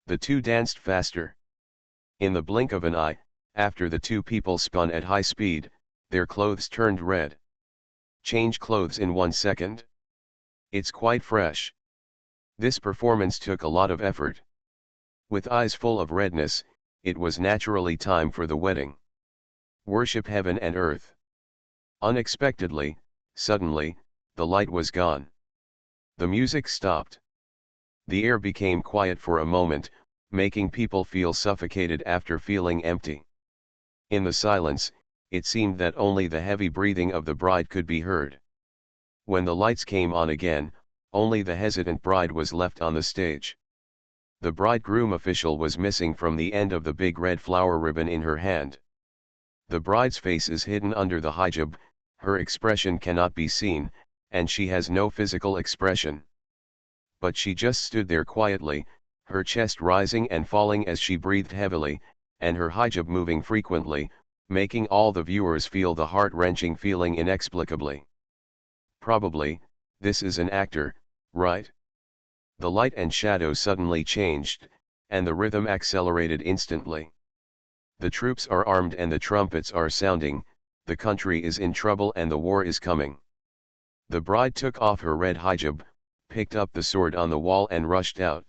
The two danced faster. In the blink of an eye, after the two people spun at high speed, their clothes turned red. Change clothes in 1 second? It's quite fresh. This performance took a lot of effort. With eyes full of redness, it was naturally time for the wedding. Worship heaven and earth. Unexpectedly, suddenly, the light was gone. The music stopped. The air became quiet for a moment, making people feel suffocated after feeling empty. In the silence, it seemed that only the heavy breathing of the bride could be heard. When the lights came on again, only the hesitant bride was left on the stage. The bridegroom official was missing from the end of the big red flower ribbon in her hand. The bride's face is hidden under the hijab, her expression cannot be seen, and she has no physical expression. But she just stood there quietly, her chest rising and falling as she breathed heavily, and her hijab moving frequently, making all the viewers feel the heart-wrenching feeling inexplicably. Probably, this is an actor, right? The light and shadow suddenly changed, and the rhythm accelerated instantly. The troops are armed and the trumpets are sounding, the country is in trouble and the war is coming. The bride took off her red hijab, picked up the sword on the wall and rushed out.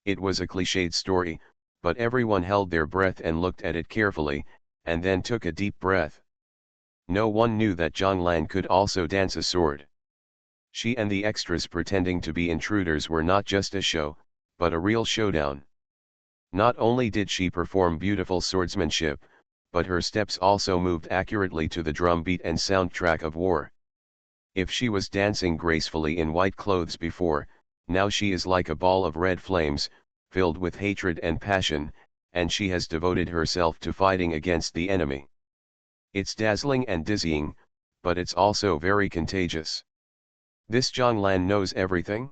It was a cliched story, but everyone held their breath and looked at it carefully, and then took a deep breath. No one knew that Zhonglan could also dance a sword. She and the extras pretending to be intruders were not just a show, but a real showdown. Not only did she perform beautiful swordsmanship, but her steps also moved accurately to the drum beat and soundtrack of war. If she was dancing gracefully in white clothes before, now she is like a ball of red flames, filled with hatred and passion, and she has devoted herself to fighting against the enemy. It's dazzling and dizzying, but it's also very contagious. This Zhonglan knows everything?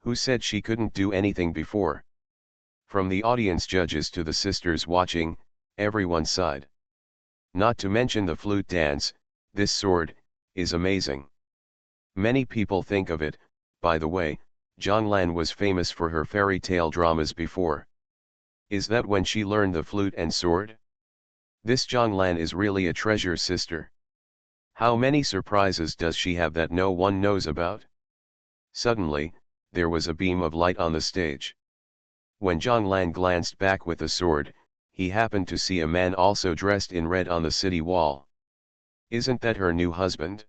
Who said she couldn't do anything before? From the audience judges to the sisters watching, everyone sighed. Not to mention the flute dance, this sword is amazing. Many people think of it. By the way, Zhonglan was famous for her fairy tale dramas before. Is that when she learned the flute and sword? This Zhonglan is really a treasure sister. How many surprises does she have that no one knows about? Suddenly, there was a beam of light on the stage. When Zhonglan glanced back with the sword, he happened to see a man also dressed in red on the city wall. Isn't that her new husband?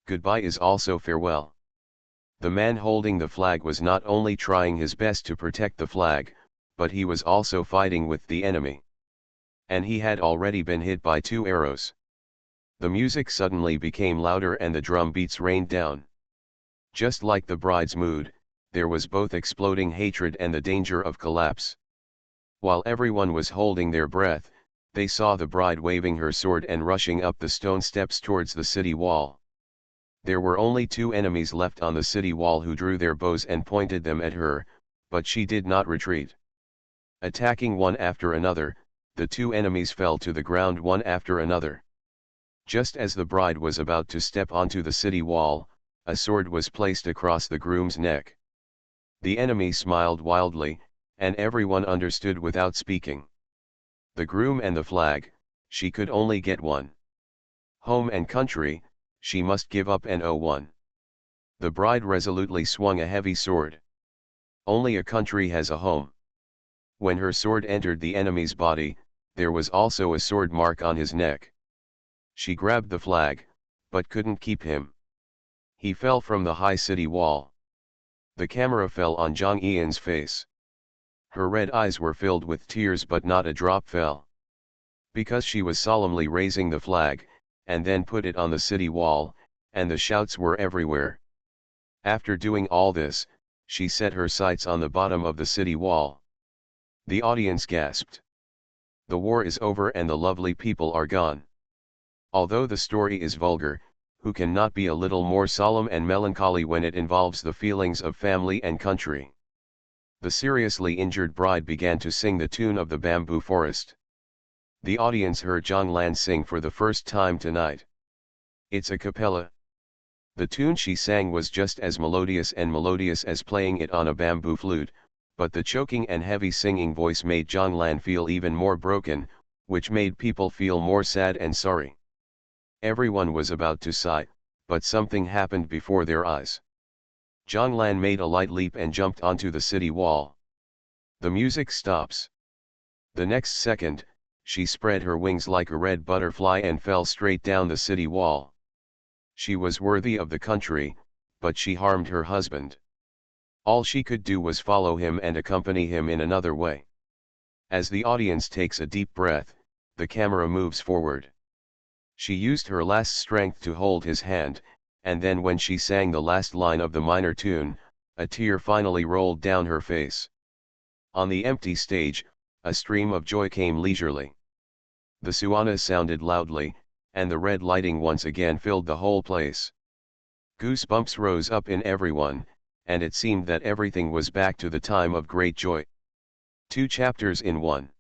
Goodbye is also farewell. The man holding the flag was not only trying his best to protect the flag, but he was also fighting with the enemy. And he had already been hit by 2 arrows. The music suddenly became louder and the drum beats rained down. Just like the bride's mood, there was both exploding hatred and the danger of collapse. While everyone was holding their breath, they saw the bride waving her sword and rushing up the stone steps towards the city wall. There were only 2 enemies left on the city wall who drew their bows and pointed them at her, but she did not retreat. Attacking one after another, the 2 enemies fell to the ground one after another. Just as the bride was about to step onto the city wall, a sword was placed across the groom's neck. The enemy smiled wildly, and everyone understood without speaking. The groom and the flag, she could only get one. Home and country, she must give up and owe one. The bride resolutely swung a heavy sword. Only a country has a home. When her sword entered the enemy's body, there was also a sword mark on his neck. She grabbed the flag, but couldn't keep him. He fell from the high city wall. The camera fell on Zhang Yian's face. Her red eyes were filled with tears but not a drop fell. Because she was solemnly raising the flag, and then put it on the city wall, and the shouts were everywhere. After doing all this, she set her sights on the bottom of the city wall. The audience gasped. The war is over and the lovely people are gone. Although the story is vulgar, who can not be a little more solemn and melancholy when it involves the feelings of family and country? The seriously injured bride began to sing the tune of the bamboo forest. The audience heard Zhonglan sing for the first time tonight. It's a cappella. The tune she sang was just as melodious as playing it on a bamboo flute, but the choking and heavy singing voice made Zhonglan feel even more broken, which made people feel more sad and sorry. Everyone was about to sigh, but something happened before their eyes. Zhonglan made a light leap and jumped onto the city wall. The music stops. The next second, she spread her wings like a red butterfly and fell straight down the city wall. She was worthy of the country, but she harmed her husband. All she could do was follow him and accompany him in another way. As the audience takes a deep breath, the camera moves forward. She used her last strength to hold his hand, and then when she sang the last line of the minor tune, a tear finally rolled down her face. On the empty stage, a stream of joy came leisurely. The suana sounded loudly, and the red lighting once again filled the whole place. Goosebumps rose up in everyone, and it seemed that everything was back to the time of great joy. 2 chapters in 1.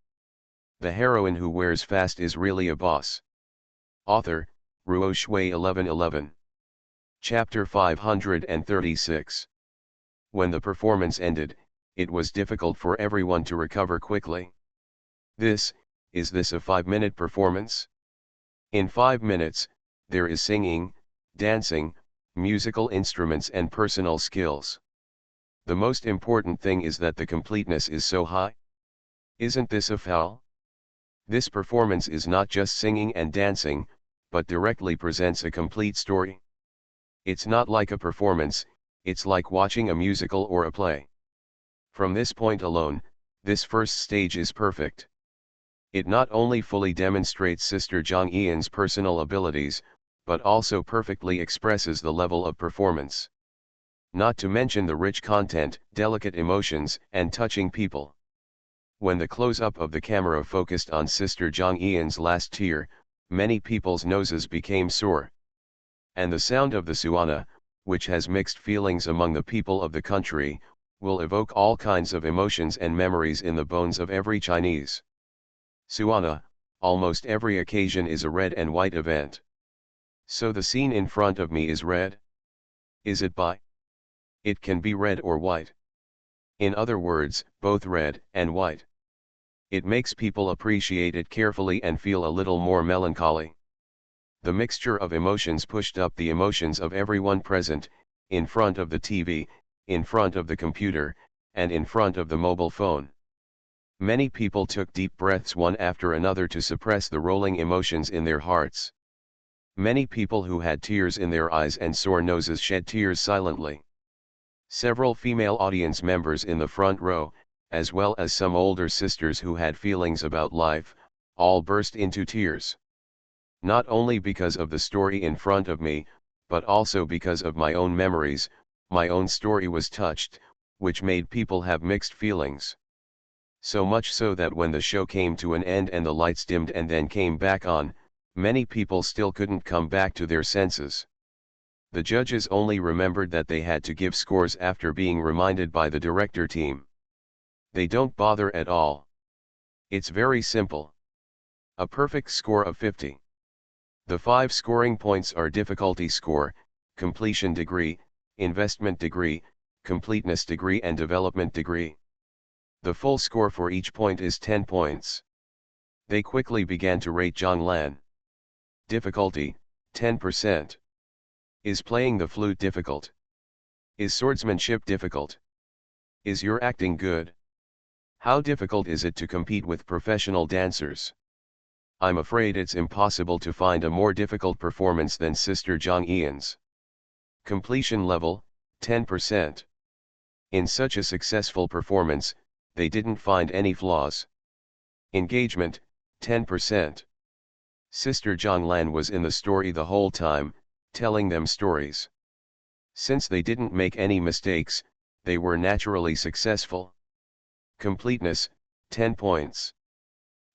The heroine who wears fast is really a boss. Author, Ruo Shui 1111. Chapter 536. When the performance ended, it was difficult for everyone to recover quickly. Is this a 5-minute performance? In 5 minutes, there is singing, dancing, musical instruments and personal skills. The most important thing is that the completeness is so high. Isn't this a foul? This performance is not just singing and dancing, but directly presents a complete story. It's not like a performance, it's like watching a musical or a play. From this point alone, this first stage is perfect. It not only fully demonstrates Sister Jang Eun's personal abilities, but also perfectly expresses the level of performance. Not to mention the rich content, delicate emotions, and touching people. When the close-up of the camera focused on Sister Jang Eun's last tear, many people's noses became sore. And the sound of the suana, which has mixed feelings among the people of the country, will evoke all kinds of emotions and memories in the bones of every Chinese. Suana, almost every occasion is a red and white event. So the scene in front of me is red? Is it bi? It can be red or white. In other words, both red and white. It makes people appreciate it carefully and feel a little more melancholy. The mixture of emotions pushed up the emotions of everyone present, in front of the TV, in front of the computer, and in front of the mobile phone. Many people took deep breaths one after another to suppress the rolling emotions in their hearts. Many people who had tears in their eyes and sore noses shed tears silently. Several female audience members in the front row, as well as some older sisters who had feelings about life, all burst into tears. Not only because of the story in front of me, but also because of my own memories. My own story was touched, which made people have mixed feelings. So much so that when the show came to an end and the lights dimmed and then came back on, many people still couldn't come back to their senses. The judges only remembered that they had to give scores after being reminded by the director team. They don't bother at all. It's very simple. A perfect score of 50. The 5 scoring points are difficulty score, completion degree, investment degree, completeness degree and development degree. The full score for each point is 10 points. They quickly began to rate Zhang Lan. Difficulty, 10%. Is playing the flute difficult? Is swordsmanship difficult? Is your acting good? How difficult is it to compete with professional dancers? I'm afraid it's impossible to find a more difficult performance than Sister Jang Eun's. Completion level, 10%. In such a successful performance, they didn't find any flaws. Engagement, 10%. Sister Zhang Lan was in the story the whole time, telling them stories. Since they didn't make any mistakes, they were naturally successful. Completeness, 10 points.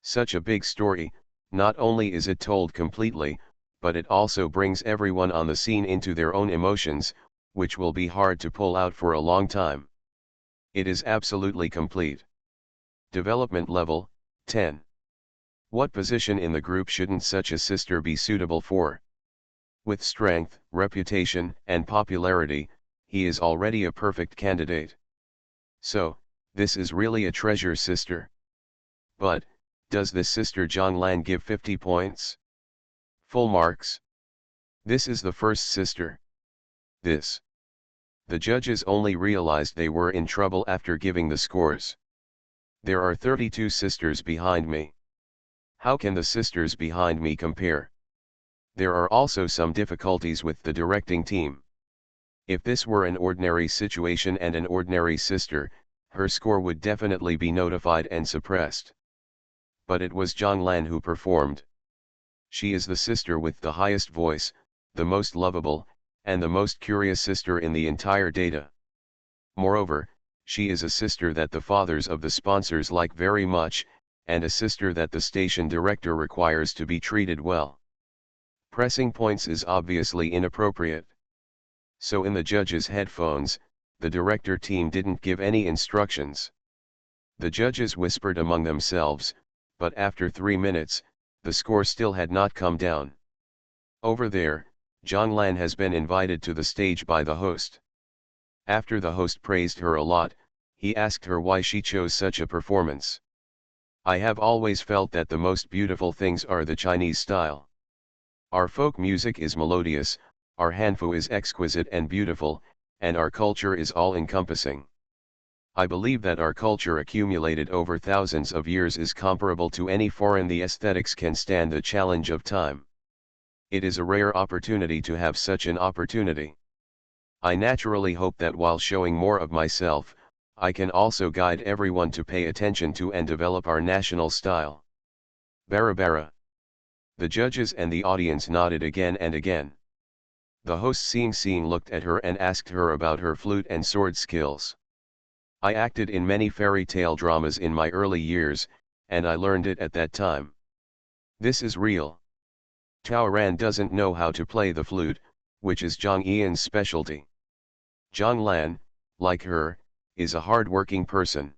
Such a big story, not only is it told completely, but it also brings everyone on the scene into their own emotions, which will be hard to pull out for a long time. It is absolutely complete. Development level, 10. What position in the group shouldn't such a sister be suitable for? With strength, reputation, and popularity, he is already a perfect candidate. So, this is really a treasure sister. But, does this Sister Zhang Lan give 50 points? Full marks? This is the first sister. This. The judges only realized they were in trouble after giving the scores. There are 32 sisters behind me. How can the sisters behind me compare? There are also some difficulties with the directing team. If this were an ordinary situation and an ordinary sister, her score would definitely be notified and suppressed. But it was Zhang Lan who performed. She is the sister with the highest voice, the most lovable, and the most curious sister in the entire data. Moreover, she is a sister that the fathers of the sponsors like very much, and a sister that the station director requires to be treated well. Pressing points is obviously inappropriate. So in the judges' headphones, the director team didn't give any instructions. The judges whispered among themselves, but after 3 minutes, the score still had not come down. Over there, Zhang Lan has been invited to the stage by the host. After the host praised her a lot, he asked her why she chose such a performance. I have always felt that the most beautiful things are the Chinese style. Our folk music is melodious, our hanfu is exquisite and beautiful, and our culture is all-encompassing. I believe that our culture accumulated over thousands of years is comparable to any foreign. The aesthetics can stand the challenge of time. It is a rare opportunity to have such an opportunity. I naturally hope that while showing more of myself, I can also guide everyone to pay attention to and develop our national style. Barabara. The judges and the audience nodded again and again. The host seeing looked at her and asked her about her flute and sword skills. I acted in many fairy tale dramas in my early years, and I learned it at that time. This is real. Taoran doesn't know how to play the flute, which is Zhang Yian's specialty. Zhang Lan, like her, is a hard-working person.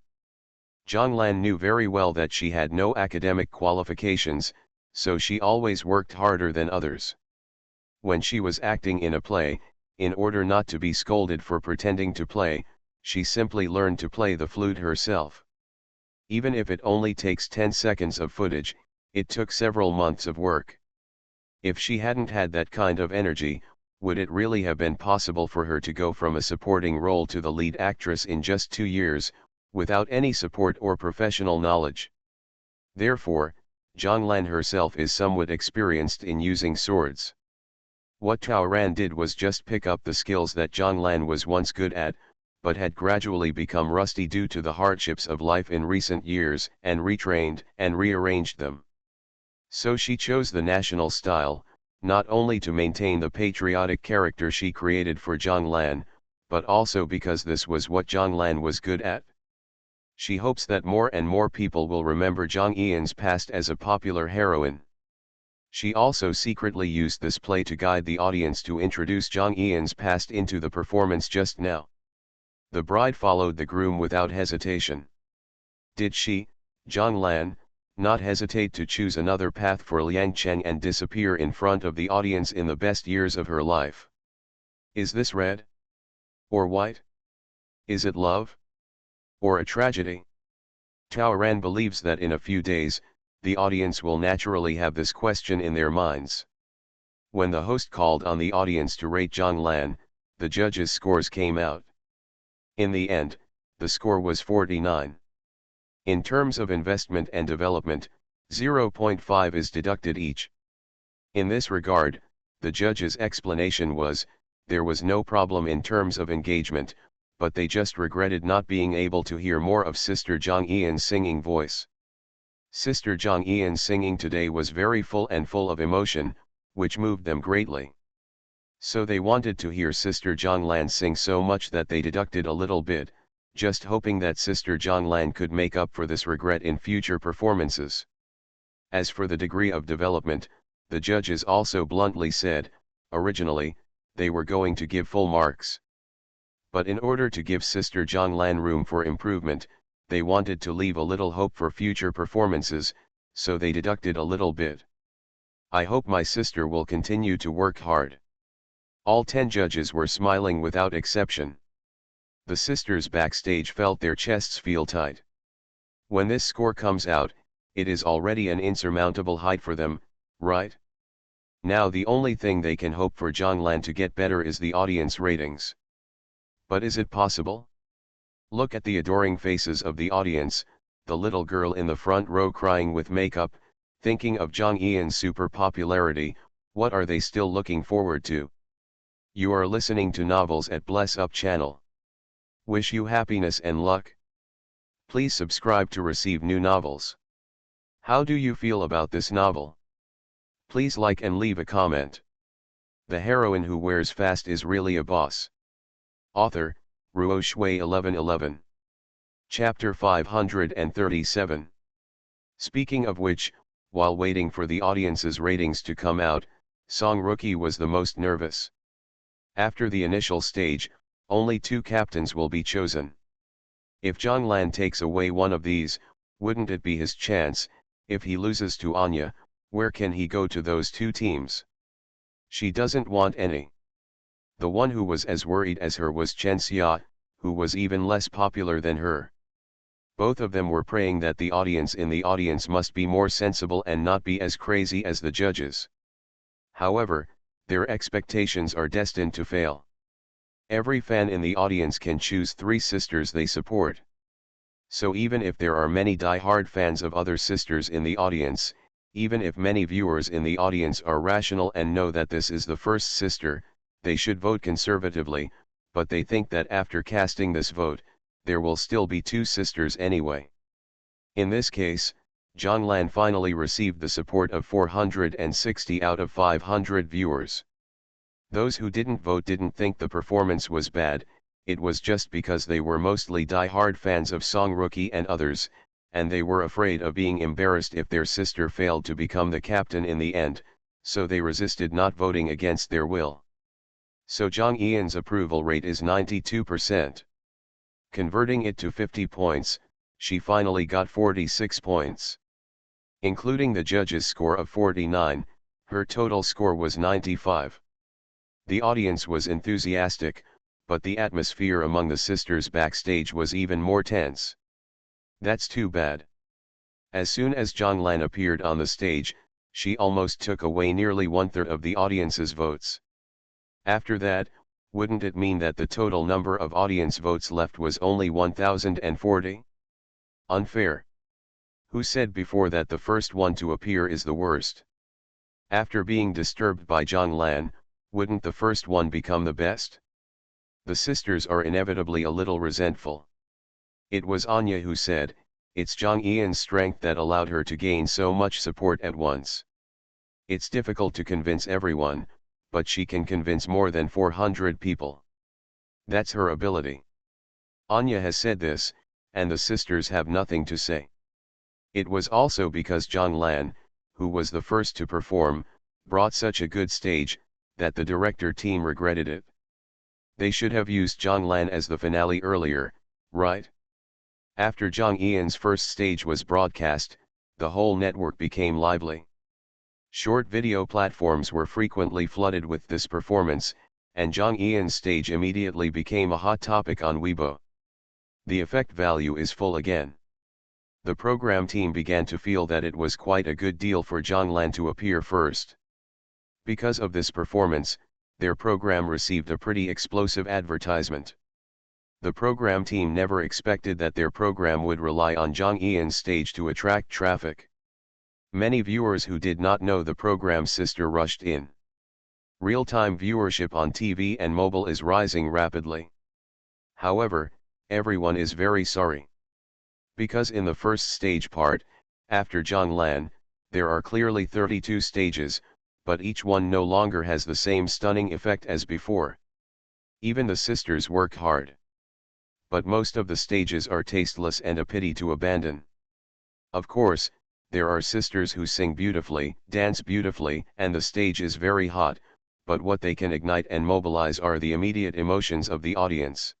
Zhang Lan knew very well that she had no academic qualifications, so she always worked harder than others. When she was acting in a play, in order not to be scolded for pretending to play, she simply learned to play the flute herself. Even if it only takes 10 seconds of footage, it took several months of work. If she hadn't had that kind of energy, would it really have been possible for her to go from a supporting role to the lead actress in just 2 years, without any support or professional knowledge? Therefore, Zhang Lan herself is somewhat experienced in using swords. What Taoran did was just pick up the skills that Zhang Lan was once good at, but had gradually become rusty due to the hardships of life in recent years, and retrained and rearranged them. So she chose the national style, not only to maintain the patriotic character she created for Zhang Lan, but also because this was what Zhang Lan was good at. She hopes that more and more people will remember Zhang Yian's past as a popular heroine. She also secretly used this play to guide the audience to introduce Zhang Yian's past into the performance just now. The bride followed the groom without hesitation. Did she, Zhang Lan, not hesitate to choose another path for Liang Cheng and disappear in front of the audience in the best years of her life? Is this red? Or white? Is it love? Or a tragedy? Taoran believes that in a few days, the audience will naturally have this question in their minds. When the host called on the audience to rate Zhang Lan, the judges' scores came out. In the end, the score was 49. In terms of investment and development, 0.5 is deducted each. In this regard, the judge's explanation was, there was no problem in terms of engagement, but they just regretted not being able to hear more of Sister Zhang Yian's singing voice. Sister Zhang Yian's singing today was very full and full of emotion, which moved them greatly. So they wanted to hear Sister Zhang Lan sing so much that they deducted a little bit, just hoping that Sister Zhang Lan could make up for this regret in future performances. As for the degree of development, the judges also bluntly said, originally, they were going to give full marks. But in order to give Sister Zhang Lan room for improvement, they wanted to leave a little hope for future performances, so they deducted a little bit. I hope my sister will continue to work hard. All 10 judges were smiling without exception. The sisters backstage felt their chests feel tight. When this score comes out, it is already an insurmountable height for them, right? Now the only thing they can hope for Zhang Lan to get better is the audience ratings. But is it possible? Look at the adoring faces of the audience, the little girl in the front row crying with makeup, thinking of Zhang Yian's super popularity. What are they still looking forward to? You are listening to Novels at Bless Up channel. Wish you happiness and luck. Please subscribe to receive new novels. How do you feel about this novel? Please like and leave a comment. The heroine who wears fast is really a boss. Author, Ruo Shui 1111. Chapter 537. Speaking of which, while waiting for the audience's ratings to come out, Song Rookie was the most nervous. After the initial stage, only 2 captains will be chosen. If Zhang Lan takes away one of these, wouldn't it be his chance? If he loses to Anya, where can he go to those 2 teams? She doesn't want any. The one who was as worried as her was Chen Xia, who was even less popular than her. Both of them were praying that the audience must be more sensible and not be as crazy as the judges. However, their expectations are destined to fail. Every fan in the audience can choose 3 sisters they support. So even if there are many die-hard fans of other sisters in the audience, even if many viewers in the audience are rational and know that this is the first sister, they should vote conservatively, but they think that after casting this vote, there will still be 2 sisters anyway. In this case, Zhonglan finally received the support of 460 out of 500 viewers. Those who didn't vote didn't think the performance was bad, it was just because they were mostly die-hard fans of Song Rookie and others, and they were afraid of being embarrassed if their sister failed to become the captain in the end, so they resisted not voting against their will. So Jong Eun's approval rate is 92%. Converting it to 50 points, she finally got 46 points. Including the judges' score of 49, her total score was 95. The audience was enthusiastic, but the atmosphere among the sisters backstage was even more tense. That's too bad. As soon as Zhonglan appeared on the stage, she almost took away nearly one-third of the audience's votes. After that, wouldn't it mean that the total number of audience votes left was only 1,040? Unfair. Who said before that the first one to appear is the worst? After being disturbed by Zhonglan, wouldn't the first one become the best? The sisters are inevitably a little resentful. It was Anya who said, "It's Jong Eun's strength that allowed her to gain so much support at once. It's difficult to convince everyone, but she can convince more than 400 people. That's her ability." Anya has said this, and the sisters have nothing to say. It was also because Zhonglan, who was the first to perform, brought such a good stage, that the director team regretted it. They should have used Zhonglan as the finale earlier, right? After Jong Eun's first stage was broadcast, the whole network became lively. Short video platforms were frequently flooded with this performance, and Jong Eun's stage immediately became a hot topic on Weibo. The effect value is full again. The program team began to feel that it was quite a good deal for Zhonglan to appear first. Because of this performance, their program received a pretty explosive advertisement. The program team never expected that their program would rely on Jong Eun's stage to attract traffic. Many viewers who did not know the program's sister rushed in. Real-time viewership on TV and mobile is rising rapidly. However, everyone is very sorry. Because in the first stage part, after Zhonglan, there are clearly 32 stages, but each one no longer has the same stunning effect as before. Even the sisters work hard. But most of the stages are tasteless and a pity to abandon. Of course, there are sisters who sing beautifully, dance beautifully, and the stage is very hot, but what they can ignite and mobilize are the immediate emotions of the audience.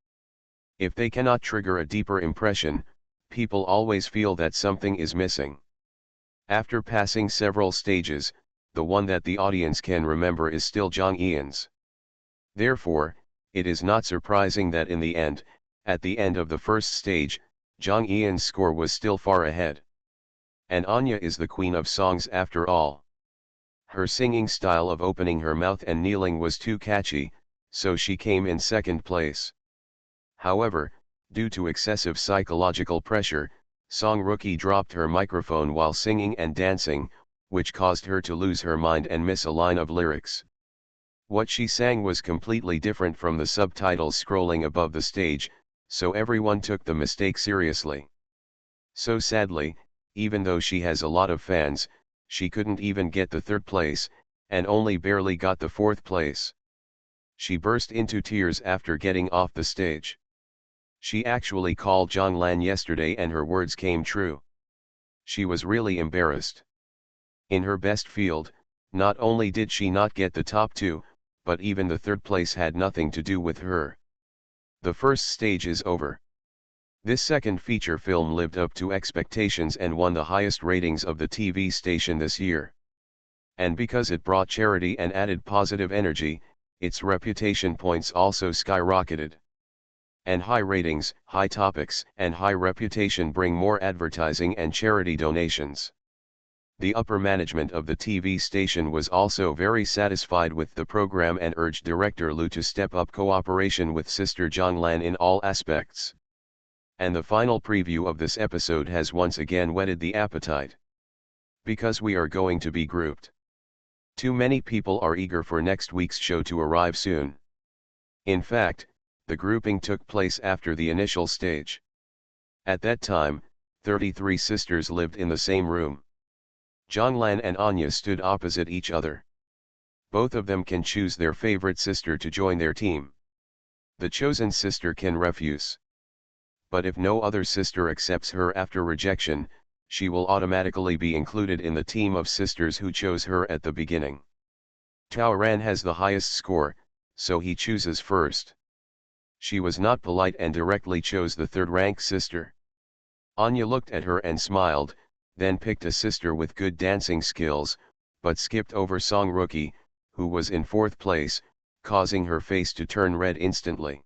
If they cannot trigger a deeper impression, people always feel that something is missing. After passing several stages, the one that the audience can remember is still Jong Eun's. Therefore, it is not surprising that in the end, at the end of the first stage, Jong Eun's score was still far ahead. And Anya is the queen of songs after all. Her singing style of opening her mouth and kneeling was too catchy, so she came in second place. However, due to excessive psychological pressure, Song Rookie dropped her microphone while singing and dancing, which caused her to lose her mind and miss a line of lyrics. What she sang was completely different from the subtitles scrolling above the stage, so everyone took the mistake seriously. So sadly, even though she has a lot of fans, she couldn't even get the third place, and only barely got the fourth place. She burst into tears after getting off the stage. She actually called Zhonglan yesterday and her words came true. She was really embarrassed. In her best field, not only did she not get the top two, but even the third place had nothing to do with her. The first stage is over. This second feature film lived up to expectations and won the highest ratings of the TV station this year. And because it brought charity and added positive energy, its reputation points also skyrocketed. And high ratings, high topics, and high reputation bring more advertising and charity donations. The upper management of the TV station was also very satisfied with the program and urged director Lu to step up cooperation with sister Zhonglan in all aspects. And the final preview of this episode has once again whetted the appetite. Because we are going to be grouped. Too many people are eager for next week's show to arrive soon. In fact, the grouping took place after the initial stage. At that time, 33 sisters lived in the same room. Zhonglan and Anya stood opposite each other. Both of them can choose their favorite sister to join their team. The chosen sister can refuse. But if no other sister accepts her after rejection, she will automatically be included in the team of sisters who chose her at the beginning. Taoran has the highest score, so he chooses first. She was not polite and directly chose the third-rank sister. Anya looked at her and smiled, then picked a sister with good dancing skills, but skipped over Song Rookie, who was in fourth place, causing her face to turn red instantly.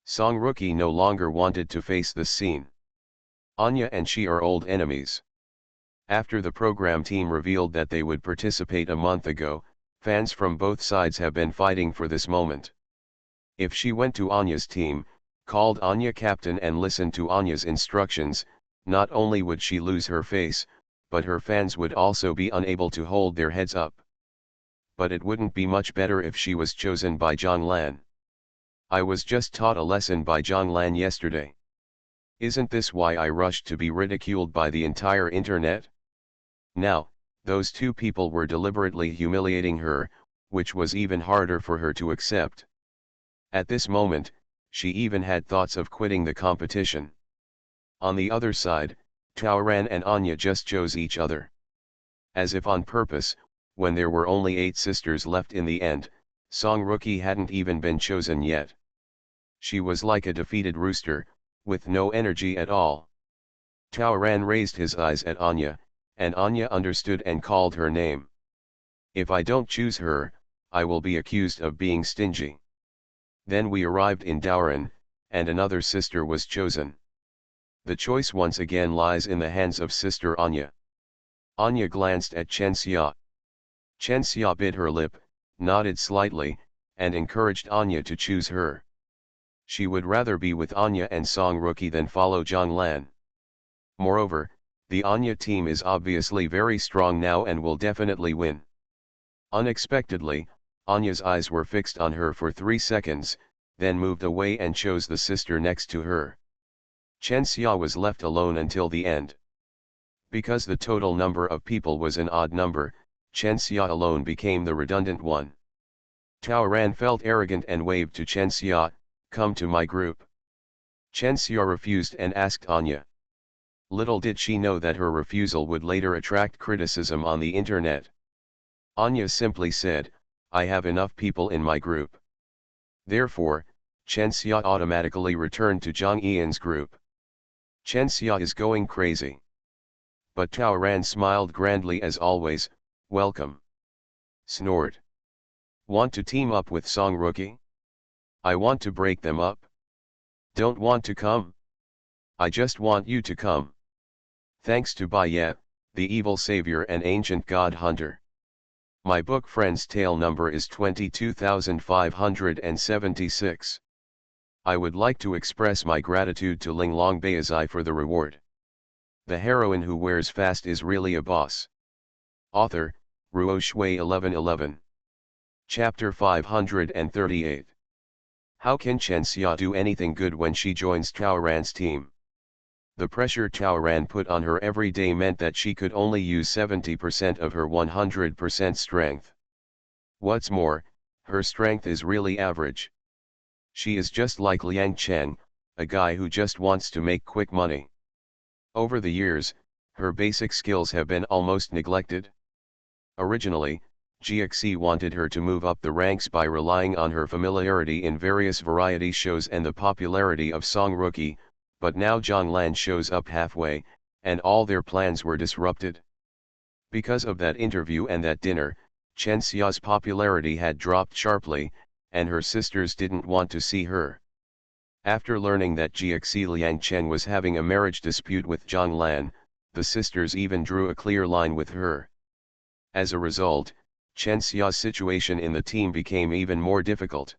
Song Rookie no longer wanted to face this scene. Anya and she are old enemies. After the program team revealed that they would participate a month ago, fans from both sides have been fighting for this moment. If she went to Anya's team, called Anya captain and listened to Anya's instructions, not only would she lose her face, but her fans would also be unable to hold their heads up. But it wouldn't be much better if she was chosen by Zhonglan. I was just taught a lesson by Zhonglan yesterday. Isn't this why I rushed to be ridiculed by the entire internet? Now, those two people were deliberately humiliating her, which was even harder for her to accept. At this moment, she even had thoughts of quitting the competition. On the other side, Taoran and Anya just chose each other. As if on purpose, when there were only 8 sisters left in the end, Song Rookie hadn't even been chosen yet. She was like a defeated rooster, with no energy at all. Taoran raised his eyes at Anya, and Anya understood and called her name. If I don't choose her, I will be accused of being stingy. Then we arrived in Daoran, and another sister was chosen. The choice once again lies in the hands of Sister Anya. Anya glanced at Chen Xia. Chen Xia bit her lip, nodded slightly, and encouraged Anya to choose her. She would rather be with Anya and Song Rookie than follow Zhonglan. Moreover, the Anya team is obviously very strong now and will definitely win. Unexpectedly, Anya's eyes were fixed on her for 3 seconds, then moved away and chose the sister next to her. Chen Xia was left alone until the end. Because the total number of people was an odd number, Chen Xia alone became the redundant one. Taoran felt arrogant and waved to Chen Xia, "Come to my group." Chen Xia refused and asked Anya. Little did she know that her refusal would later attract criticism on the internet. Anya simply said, "I have enough people in my group." Therefore, Chen Xia automatically returned to Zhang Yian's group. Chen Xia is going crazy. But Taoran smiled grandly as always, "Welcome." Snort. Want to team up with Song Rookie? I want to break them up. Don't want to come? I just want you to come. Thanks to Bai Ye, the evil savior and ancient god hunter. My book Friend's Tale number is 22,576. I would like to express my gratitude to Ling Long Baizai for the reward. The heroine who wears fast is really a boss. Author, Ruo Shui 1111. Chapter 538. How can Chen Xia do anything good when she joins Taoran's team? The pressure Taoran put on her every day meant that she could only use 70% of her 100% strength. What's more, her strength is really average. She is just like Liang Chen, a guy who just wants to make quick money. Over the years, her basic skills have been almost neglected. Originally, GXC wanted her to move up the ranks by relying on her familiarity in various variety shows and the popularity of Song Rookie, but now Zhonglan shows up halfway, and all their plans were disrupted. Because of that interview and that dinner, Chen Xia's popularity had dropped sharply, and her sisters didn't want to see her. After learning that GXC Liang Chen was having a marriage dispute with Zhonglan, the sisters even drew a clear line with her. As a result, Chen Xia's situation in the team became even more difficult.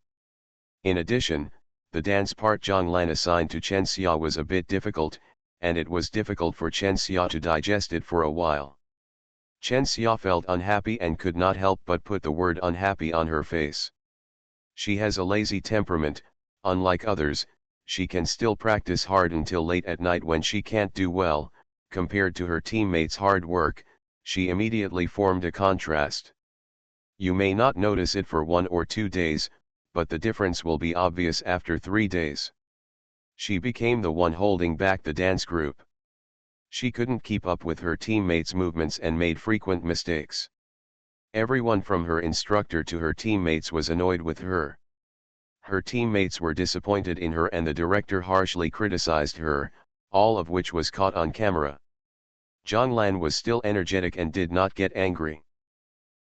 In addition, the dance part Zhonglan assigned to Chen Xia was a bit difficult, and it was difficult for Chen Xia to digest it for a while. Chen Xia felt unhappy and could not help but put the word unhappy on her face. She has a lazy temperament, unlike others, she can still practice hard until late at night when she can't do well. Compared to her teammates' hard work, she immediately formed a contrast. You may not notice it for 1 or 2 days, but the difference will be obvious after 3 days. She became the one holding back the dance group. She couldn't keep up with her teammates' movements and made frequent mistakes. Everyone from her instructor to her teammates was annoyed with her. Her teammates were disappointed in her and the director harshly criticized her, all of which was caught on camera. Zhonglan was still energetic and did not get angry.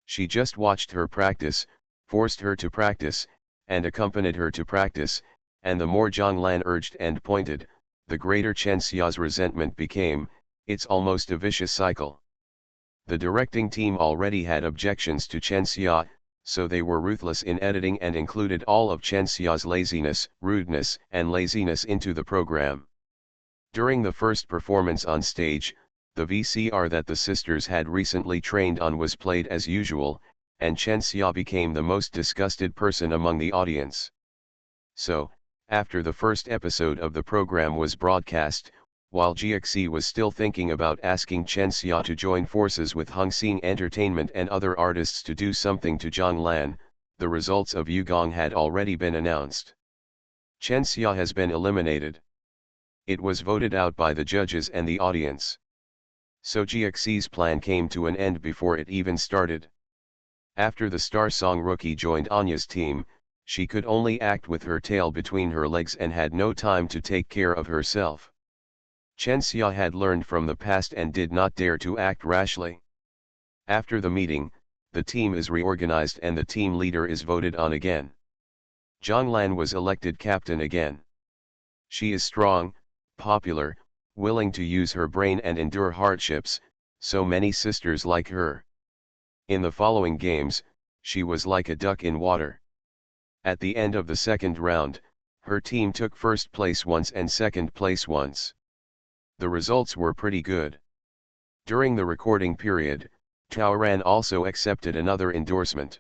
She just watched her practice, forced her to practice, and accompanied her to practice, and the more Zhonglan urged and pointed, the greater Chen Xia's resentment became. It's almost a vicious cycle. The directing team already had objections to Chen Xia, so they were ruthless in editing and included all of Chen Xia's laziness, rudeness, and laziness into the program. During the first performance on stage, the VCR that the sisters had recently trained on was played as usual, and Chen Xia became the most disgusted person among the audience. So, after the first episode of the program was broadcast, while GXC was still thinking about asking Chen Xia to join forces with Hongxing Entertainment and other artists to do something to Zhonglan, the results of Yugong had already been announced. Chen Xia has been eliminated. It was voted out by the judges and the audience. So GXC's plan came to an end before it even started. After the star song Rookie joined Anya's team, she could only act with her tail between her legs and had no time to take care of herself. Chen Xia had learned from the past and did not dare to act rashly. After the meeting, the team is reorganized and the team leader is voted on again. Zhonglan was elected captain again. She is strong, popular, willing to use her brain and endure hardships, so many sisters like her. In the following games, she was like a duck in water. At the end of the second round, her team took first place once and second place once. The results were pretty good. During the recording period, Taoran also accepted another endorsement.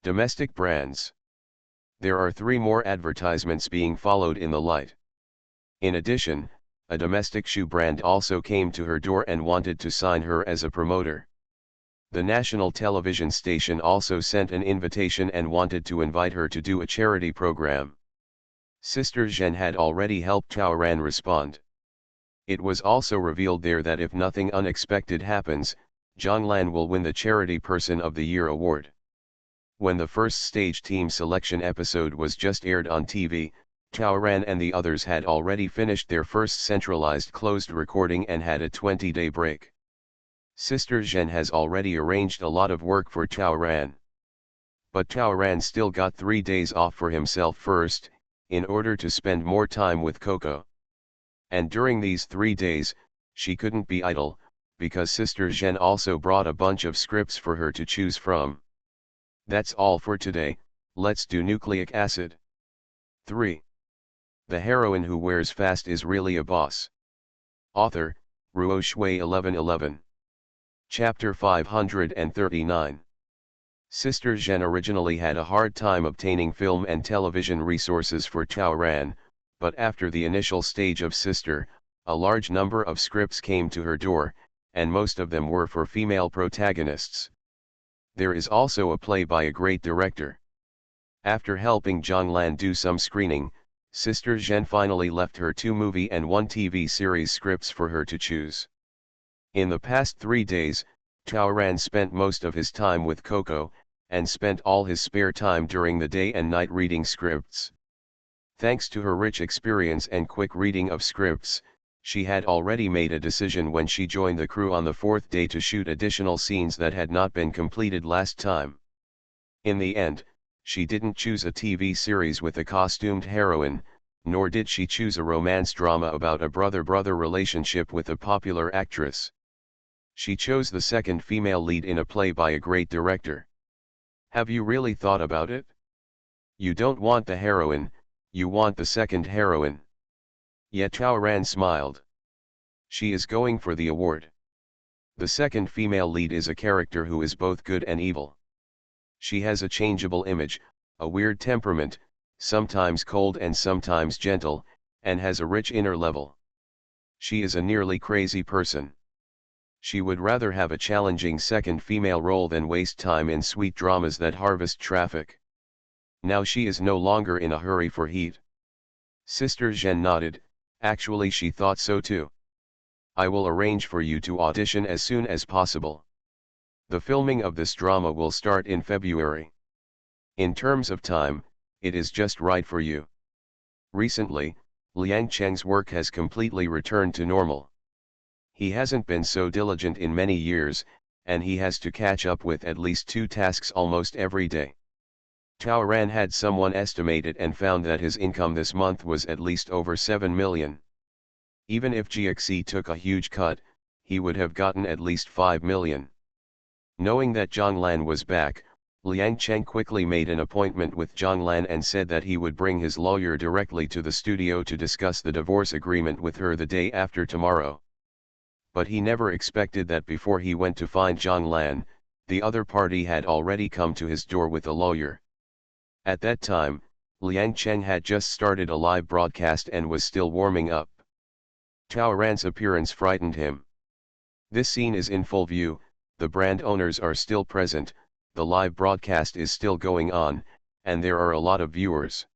Domestic brands. There are 3 more advertisements being followed in the light. In addition, a domestic shoe brand also came to her door and wanted to sign her as a promoter. The national television station also sent an invitation and wanted to invite her to do a charity program. Sister Zhen had already helped Taoran respond. It was also revealed there that if nothing unexpected happens, Zhonglan will win the Charity Person of the Year award. When the first stage team selection episode was just aired on TV, Taoran and the others had already finished their first centralized closed recording and had a 20-day break. Sister Zhen has already arranged a lot of work for Taoran. But Taoran still got 3 days off for himself first, in order to spend more time with Coco. And during these 3 days, she couldn't be idle, because Sister Zhen also brought a bunch of scripts for her to choose from. That's all for today. Let's do nucleic acid. 3. The heroine who wears fast is really a boss. Author, Ruo Shui 1111. Chapter 539. Sister Zhen originally had a hard time obtaining film and television resources for Taoran, but after the initial stage of Sister, a large number of scripts came to her door, and most of them were for female protagonists. There is also a play by a great director. After helping Zhonglan do some screening, Sister Zhen finally left her 2 movie and 1 TV series scripts for her to choose. In the past 3 days, Taoran spent most of his time with Coco, and spent all his spare time during the day and night reading scripts. Thanks to her rich experience and quick reading of scripts, she had already made a decision when she joined the crew on the 4th day to shoot additional scenes that had not been completed last time. In the end, she didn't choose a TV series with a costumed heroine, nor did she choose a romance drama about a brother-brother relationship with a popular actress. She chose the second female lead in a play by a great director. Have you really thought about it? You don't want the heroine, you want the second heroine. Yet Taoran smiled. She is going for the award. The second female lead is a character who is both good and evil. She has a changeable image, a weird temperament, sometimes cold and sometimes gentle, and has a rich inner level. She is a nearly crazy person. She would rather have a challenging second female role than waste time in sweet dramas that harvest traffic. Now she is no longer in a hurry for heat. Sister Zhen nodded, actually she thought so too. I will arrange for you to audition as soon as possible. The filming of this drama will start in February. In terms of time, it is just right for you. Recently, Liang Cheng's work has completely returned to normal. He hasn't been so diligent in many years, and he has to catch up with at least 2 tasks almost every day. Tao Ran had someone estimate it and found that his income this month was at least over 7 million. Even if GXE took a huge cut, he would have gotten at least 5 million. Knowing that Zhang Lan was back, Liang Cheng quickly made an appointment with Zhang Lan and said that he would bring his lawyer directly to the studio to discuss the divorce agreement with her the day after tomorrow. But he never expected that before he went to find Zhang Lan, the other party had already come to his door with a lawyer. At that time, Liang Cheng had just started a live broadcast and was still warming up. Tao Ran's appearance frightened him. This scene is in full view, the brand owners are still present, the live broadcast is still going on, and there are a lot of viewers.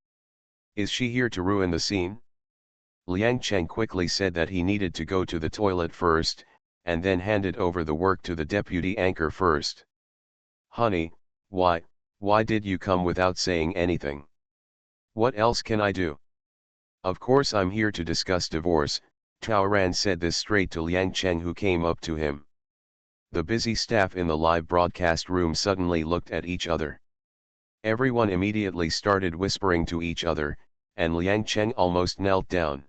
Is she here to ruin the scene? Liang Cheng quickly said that he needed to go to the toilet first, and then handed over the work to the deputy anchor first. Honey, why did you come without saying anything? What else can I do? Of course I'm here to discuss divorce. Tao Ran said this straight to Liang Cheng, who came up to him. The busy staff in the live broadcast room suddenly looked at each other. Everyone immediately started whispering to each other, and Liang Cheng almost knelt down.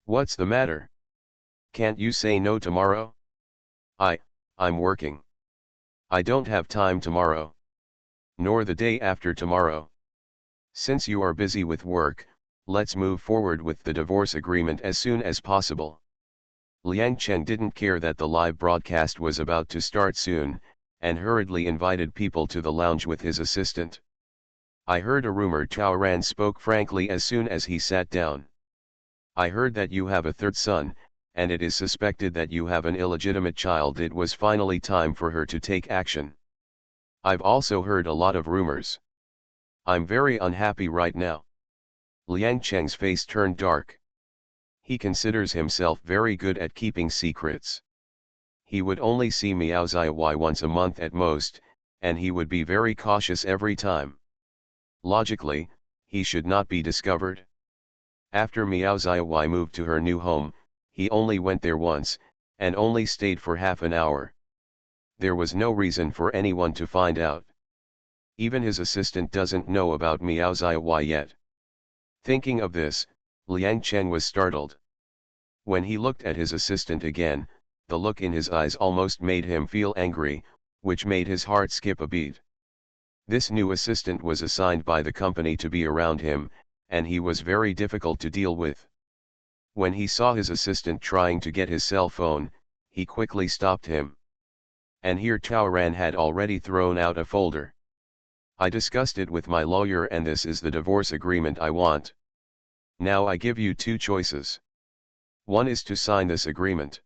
What's the matter? Can't you say no tomorrow? I'm working. I don't have time tomorrow. Nor the day after tomorrow. Since you are busy with work, let's move forward with the divorce agreement as soon as possible. Liang Cheng didn't care that the live broadcast was about to start soon, and hurriedly invited people to the lounge with his assistant. I heard a rumor. Tao Ran spoke frankly as soon as he sat down. I heard that you have a third son, and it is suspected that you have an illegitimate child. It was finally time for her to take action. I've also heard a lot of rumors. I'm very unhappy right now. Liang Cheng's face turned dark. He considers himself very good at keeping secrets. He would only see Miao Ziyi once a month at most, and he would be very cautious every time. Logically, he should not be discovered. After Miao Ziyi moved to her new home, he only went there once, and only stayed for half an hour. There was no reason for anyone to find out. Even his assistant doesn't know about Miao Ziyi yet. Thinking of this, Liang Cheng was startled. When he looked at his assistant again, the look in his eyes almost made him feel angry, which made his heart skip a beat. This new assistant was assigned by the company to be around him, and he was very difficult to deal with. When he saw his assistant trying to get his cell phone, he quickly stopped him. And here Tao Ran had already thrown out a folder. I discussed it with my lawyer, and this is the divorce agreement I want. Now I give you 2 choices. One is to sign this agreement.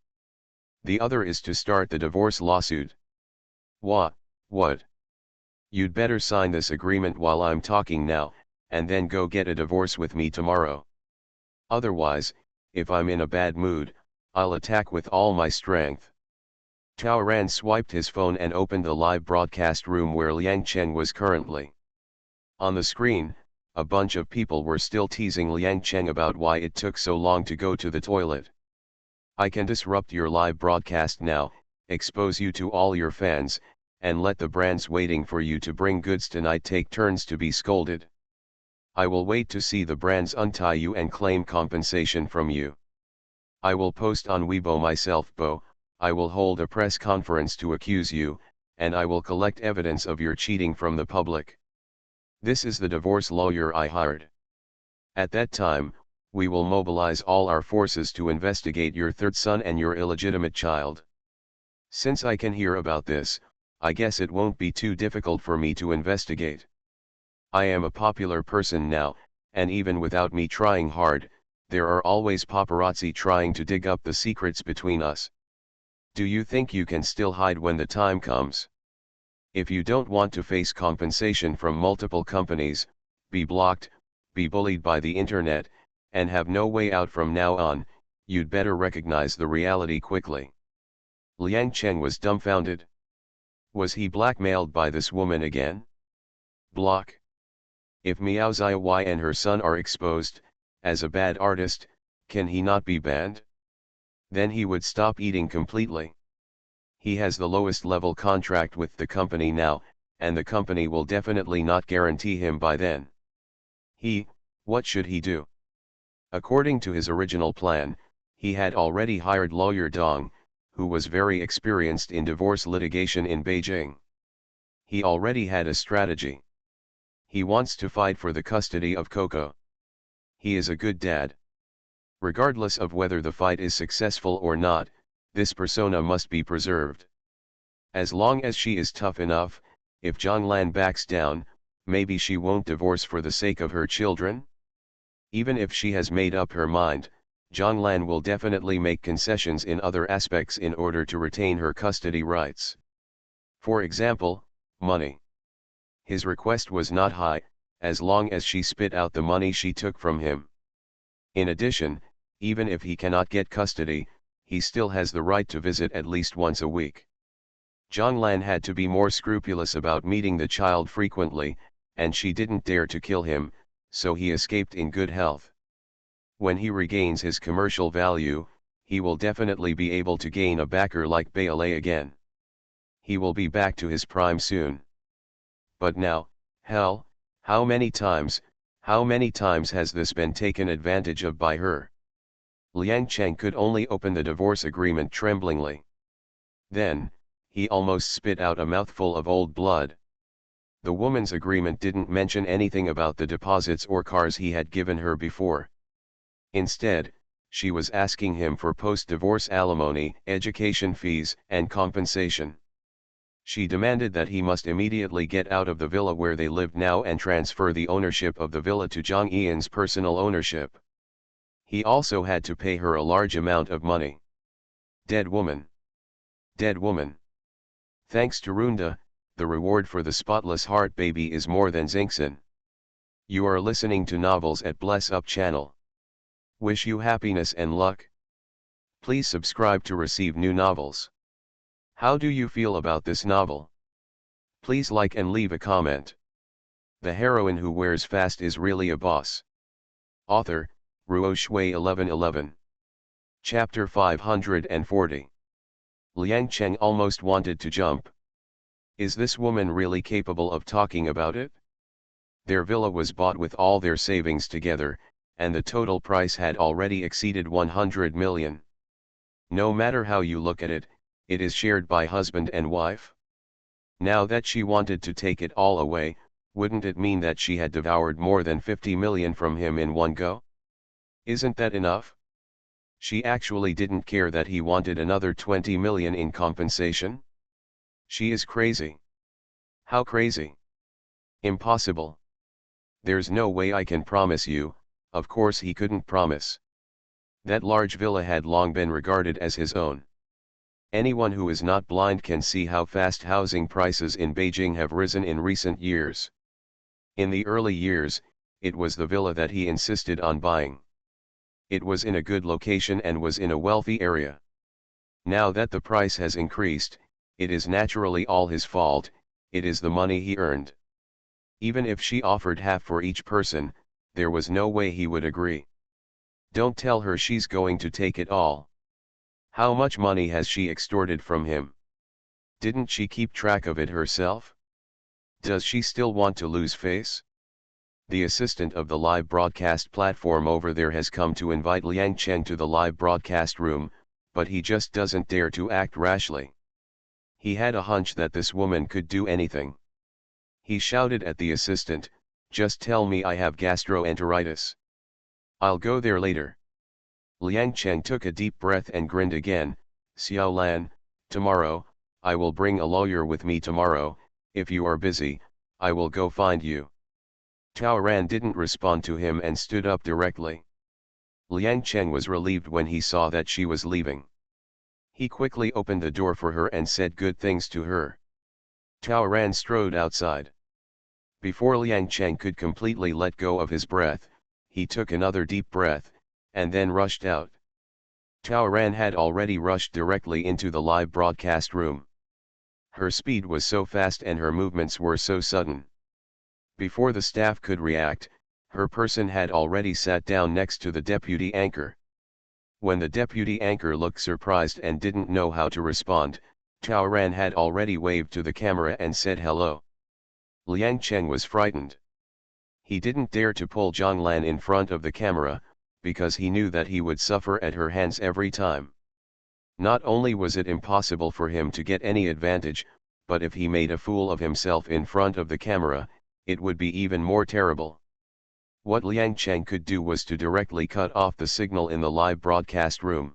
The other is to start the divorce lawsuit. What? You'd better sign this agreement while I'm talking now, and then go get a divorce with me tomorrow. Otherwise, if I'm in a bad mood, I'll attack with all my strength. Tao Ran swiped his phone and opened the live broadcast room where Liang Cheng was currently. On the screen, a bunch of people were still teasing Liang Cheng about why it took so long to go to the toilet. I can disrupt your live broadcast now, expose you to all your fans, and let the brands waiting for you to bring goods tonight take turns to be scolded. I will wait to see the brands untie you and claim compensation from you. I will post on Weibo myself, Bo. I will hold a press conference to accuse you, and I will collect evidence of your cheating from the public. This is the divorce lawyer I hired. At that time, we will mobilize all our forces to investigate your third son and your illegitimate child. Since I can hear about this, I guess it won't be too difficult for me to investigate. I am a popular person now, and even without me trying hard, there are always paparazzi trying to dig up the secrets between us. Do you think you can still hide when the time comes? If you don't want to face compensation from multiple companies, be blocked, be bullied by the internet, and have no way out from now on, you'd better recognize the reality quickly. Liang Cheng was dumbfounded. Was he blackmailed by this woman again? Block. If Miao Ziyi and her son are exposed, as a bad artist, can he not be banned? Then he would stop eating completely. He has the lowest level contract with the company now, and the company will definitely not guarantee him by then. What should he do? According to his original plan, he had already hired lawyer Dong, who was very experienced in divorce litigation in Beijing. He already had a strategy. He wants to fight for the custody of Coco. He is a good dad. Regardless of whether the fight is successful or not, this persona must be preserved. As long as she is tough enough, if Zhonglan backs down, maybe she won't divorce for the sake of her children? Even if she has made up her mind, Zhonglan will definitely make concessions in other aspects in order to retain her custody rights. For example, money. His request was not high, as long as she spit out the money she took from him. In addition, even if he cannot get custody, he still has the right to visit at least once a week. Zhonglan had to be more scrupulous about meeting the child frequently, and she didn't dare to kill him, so he escaped in good health. When he regains his commercial value, he will definitely be able to gain a backer like Bailey again. He will be back to his prime soon. But now, hell, how many times has this been taken advantage of by her? Liang Cheng could only open the divorce agreement tremblingly. Then, he almost spit out a mouthful of old blood. The woman's agreement didn't mention anything about the deposits or cars he had given her before. Instead, she was asking him for post-divorce alimony, education fees, and compensation. She demanded that he must immediately get out of the villa where they lived now and transfer the ownership of the villa to Zhang Ian's personal ownership. He also had to pay her a large amount of money. Dead woman. Dead woman. Thanks to Runda, the reward for the spotless heart baby is more than Xingxin. You are listening to Novels at Bless Up channel. Wish you happiness and luck. Please subscribe to receive new novels. How do you feel about this novel? Please like and leave a comment. The heroine who wears fast is really a boss. Author, Ruo Shui 1111. Chapter 540. Liang Cheng almost wanted to jump. Is this woman really capable of talking about it? Their villa was bought with all their savings together, and the total price had already exceeded 100 million. No matter how you look at it, it is shared by husband and wife. Now that she wanted to take it all away, wouldn't it mean that she had devoured more than 50 million from him in one go? Isn't that enough? She actually didn't care that he wanted another 20 million in compensation? She is crazy. How crazy? Impossible. There's no way I can promise you. Of course he couldn't promise. That large villa had long been regarded as his own. Anyone who is not blind can see how fast housing prices in Beijing have risen in recent years. In the early years, it was the villa that he insisted on buying. It was in a good location and was in a wealthy area. Now that the price has increased, it is naturally all his fault. It is the money he earned. Even if she offered half for each person, there was no way he would agree. Don't tell her she's going to take it all. How much money has she extorted from him? Didn't she keep track of it herself? Does she still want to lose face? The assistant of the live broadcast platform over there has come to invite Liang Cheng to the live broadcast room, but he just doesn't dare to act rashly. He had a hunch that this woman could do anything. He shouted at the assistant, "Just tell me I have gastroenteritis. I'll go there later." Liang Cheng took a deep breath and grinned again. "Xiao Lan, tomorrow, I will bring a lawyer with me tomorrow. If you are busy, I will go find you." Tao Ran didn't respond to him and stood up directly. Liang Cheng was relieved when he saw that she was leaving. He quickly opened the door for her and said good things to her. Tao Ran strode outside. Before Liang Cheng could completely let go of his breath, he took another deep breath, and then rushed out. Tao Ran had already rushed directly into the live broadcast room. Her speed was so fast and her movements were so sudden. Before the staff could react, her person had already sat down next to the deputy anchor. When the deputy anchor looked surprised and didn't know how to respond, Tao Ran had already waved to the camera and said hello. Liang Cheng was frightened. He didn't dare to pull Zhang Lan in front of the camera, because he knew that he would suffer at her hands every time. Not only was it impossible for him to get any advantage, but if he made a fool of himself in front of the camera, it would be even more terrible. What Liang Cheng could do was to directly cut off the signal in the live broadcast room.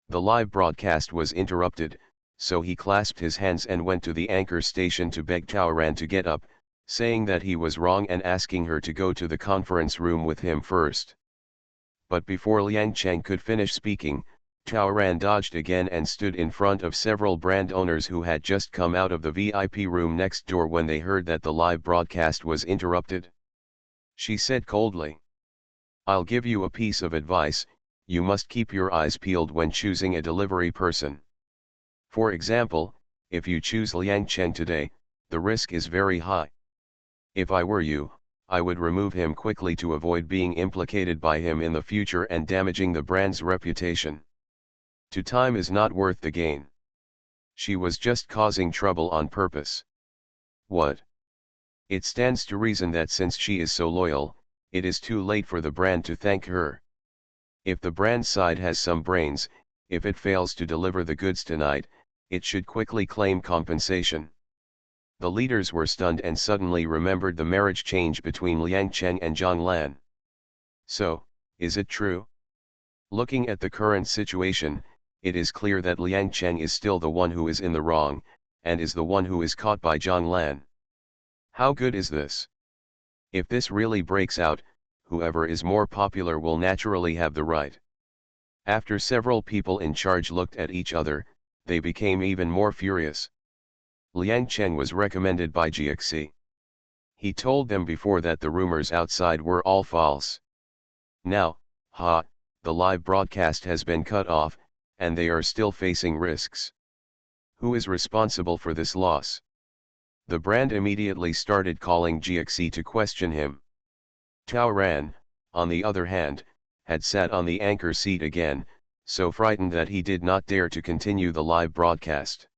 The live broadcast was interrupted, so he clasped his hands and went to the anchor station to beg Tao Ran to get up, saying that he was wrong and asking her to go to the conference room with him first. But before Liang Cheng could finish speaking, Tao Ran dodged again and stood in front of several brand owners who had just come out of the VIP room next door when they heard that the live broadcast was interrupted. She said coldly, "I'll give you a piece of advice, you must keep your eyes peeled when choosing a delivery person. For example, if you choose Liang Cheng today, the risk is very high. If I were you, I would remove him quickly to avoid being implicated by him in the future and damaging the brand's reputation. Time is not worth the gain. She was just causing trouble on purpose." What? It stands to reason that since she is so loyal, it is too late for the brand to thank her. If the brand side has some brains, if it fails to deliver the goods tonight, it should quickly claim compensation. The leaders were stunned and suddenly remembered the marriage change between Liang Cheng and Zhang Lan. So, is it true? Looking at the current situation, it is clear that Liang Cheng is still the one who is in the wrong, and is the one who is caught by Zhang Lan. How good is this? If this really breaks out, whoever is more popular will naturally have the right. After several people in charge looked at each other, they became even more furious. Liang Cheng was recommended by GXC. He told them before that the rumors outside were all false. Now, the live broadcast has been cut off, and they are still facing risks. Who is responsible for this loss? The brand immediately started calling GXC to question him. Tao Ran, on the other hand, had sat on the anchor seat again, so frightened that he did not dare to continue the live broadcast.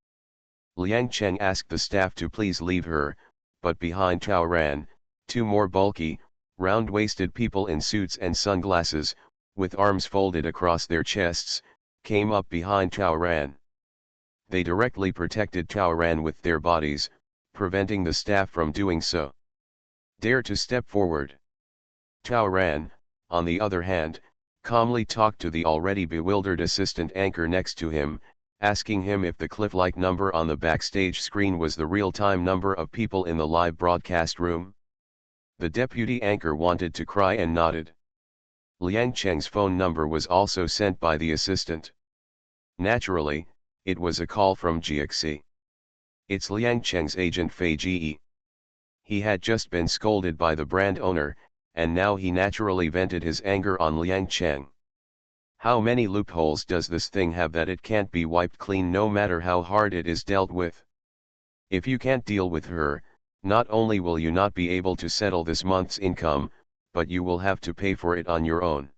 Liang Cheng asked the staff to please leave her, but behind Tao Ran, two more bulky, round-waisted people in suits and sunglasses, with arms folded across their chests, came up behind Tao Ran. They directly protected Tao Ran with their bodies, preventing the staff from doing so. Dare to step forward. Tao Ran, on the other hand, calmly talked to the already bewildered assistant anchor next to him, asking him if the cliff-like number on the backstage screen was the real-time number of people in the live broadcast room. The deputy anchor wanted to cry and nodded. Liang Cheng's phone number was also sent by the assistant. Naturally, it was a call from GXC. It's Liang Cheng's agent Fei Ji. He had just been scolded by the brand owner, and now he naturally vented his anger on Liang Cheng. How many loopholes does this thing have that it can't be wiped clean no matter how hard it is dealt with? If you can't deal with her, not only will you not be able to settle this month's income, but you will have to pay for it on your own.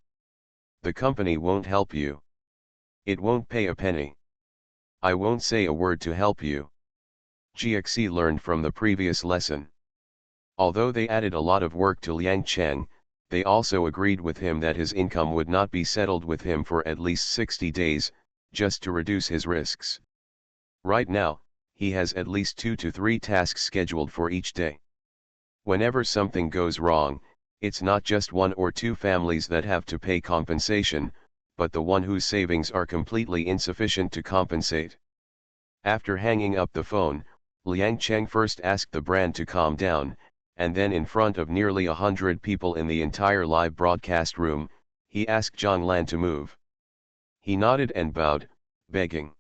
The company won't help you. It won't pay a penny. I won't say a word to help you. GXC learned from the previous lesson. Although they added a lot of work to Liang Cheng, they also agreed with him that his income would not be settled with him for at least 60 days, just to reduce his risks. Right now, he has at least 2 to 3 tasks scheduled for each day. Whenever something goes wrong, it's not just 1 or 2 families that have to pay compensation, but the one whose savings are completely insufficient to compensate. After hanging up the phone, Liang Cheng first asked the brand to calm down, and then in front of nearly 100 people in the entire live broadcast room, he asked Zhonglan to move. He nodded and bowed, begging.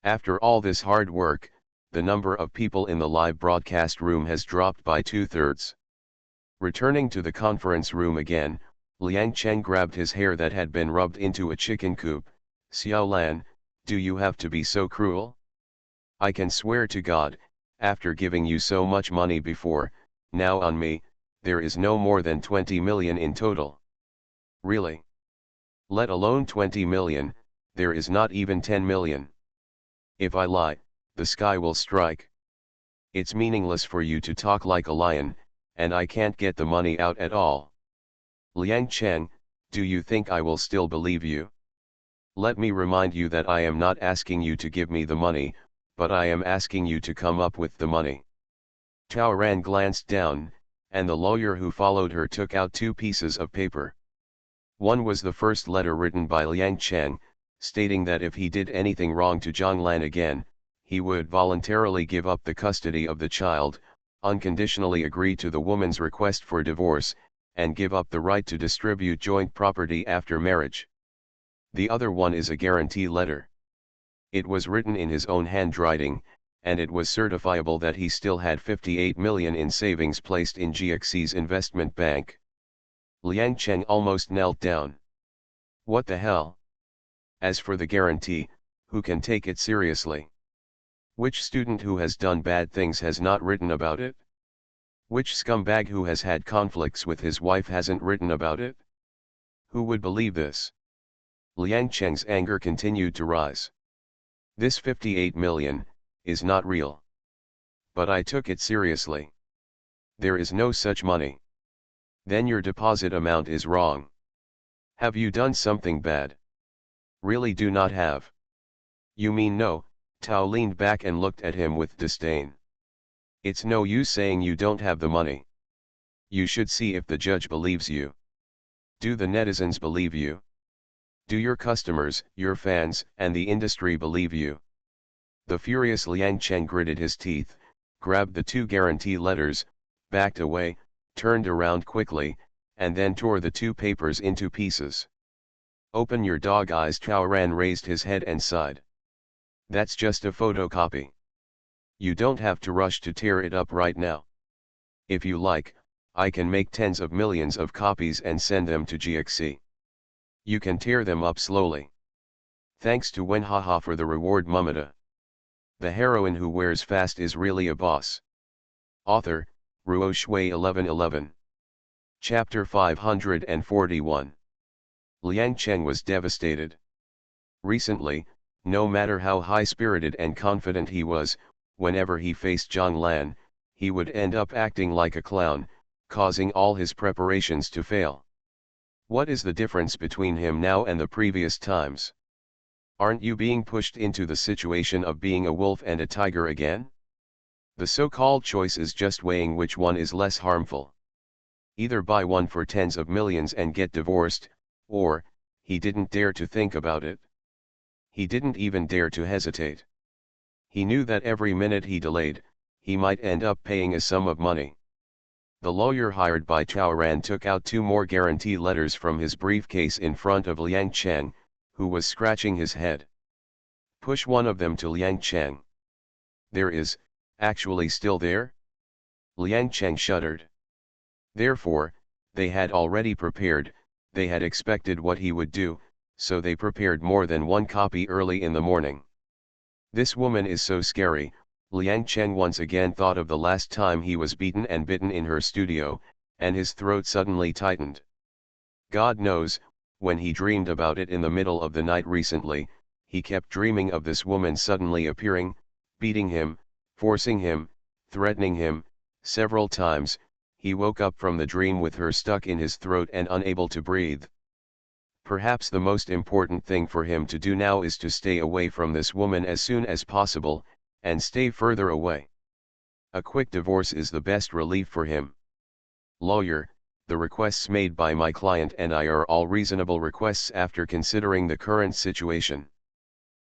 After all this hard work, the number of people in the live broadcast room has dropped by 2/3. Returning to the conference room again, Liang Cheng grabbed his hair that had been rubbed into a chicken coop. Xiaolan, do you have to be so cruel? I can swear to God, after giving you so much money before, now on me, there is no more than 20 million in total. Really? Let alone 20 million, there is not even 10 million. If I lie, the sky will strike. It's meaningless for you to talk like a lion, and I can't get the money out at all. Liang Cheng, do you think I will still believe you? Let me remind you that I am not asking you to give me the money, but I am asking you to come up with the money. Tao Ran glanced down, and the lawyer who followed her took out 2 pieces of paper. One was the first letter written by Liang Cheng, stating that if he did anything wrong to Zhonglan again, he would voluntarily give up the custody of the child, unconditionally agree to the woman's request for divorce, and give up the right to distribute joint property after marriage. The other one is a guarantee letter. It was written in his own handwriting, and it was certifiable that he still had 58 million in savings placed in GXC's investment bank. Liang Cheng almost knelt down. What the hell? As for the guarantee, who can take it seriously? Which student who has done bad things has not written about it? Which scumbag who has had conflicts with his wife hasn't written about it? Who would believe this? Liang Cheng's anger continued to rise. This 58 million, is not real. But I took it seriously. There is no such money. Then your deposit amount is wrong. Have you done something bad? Really do not have. You mean no? Tao leaned back and looked at him with disdain. It's no use saying you don't have the money. You should see if the judge believes you. Do the netizens believe you? Do your customers, your fans, and the industry believe you? The furious Liang Cheng gritted his teeth, grabbed the 2 guarantee letters, backed away, turned around quickly, and then tore the 2 papers into pieces. Open your dog eyes. Chao Ran raised his head and sighed. That's just a photocopy. You don't have to rush to tear it up right now. If you like, I can make tens of millions of copies and send them to GXC. You can tear them up slowly. Thanks to Wenhaha for the reward. Mumada. The heroine who wears fast is really a boss. Author, Ruo Shui 1111. Chapter 541. Liang Cheng was devastated. Recently, no matter how high-spirited and confident he was, whenever he faced Zhonglan, he would end up acting like a clown, causing all his preparations to fail. What is the difference between him now and the previous times? Aren't you being pushed into the situation of being a wolf and a tiger again? The so-called choice is just weighing which one is less harmful. Either buy one for tens of millions and get divorced, or, he didn't dare to think about it. He didn't even dare to hesitate. He knew that every minute he delayed, he might end up paying a sum of money. The lawyer hired by Chao Ran took out 2 more guarantee letters from his briefcase in front of Liang Cheng, who was scratching his head. Push one of them to Liang Cheng. There is, actually still there? Liang Cheng shuddered. Therefore, they had already prepared, they had expected what he would do, so they prepared more than 1 copy early in the morning. This woman is so scary. Liang Cheng once again thought of the last time he was beaten and bitten in her studio, and his throat suddenly tightened. God knows, when he dreamed about it in the middle of the night recently, he kept dreaming of this woman suddenly appearing, beating him, forcing him, threatening him. Several times, he woke up from the dream with her stuck in his throat and unable to breathe. Perhaps the most important thing for him to do now is to stay away from this woman as soon as possible, and stay further away. A quick divorce is the best relief for him. Lawyer, the requests made by my client and I are all reasonable requests after considering the current situation.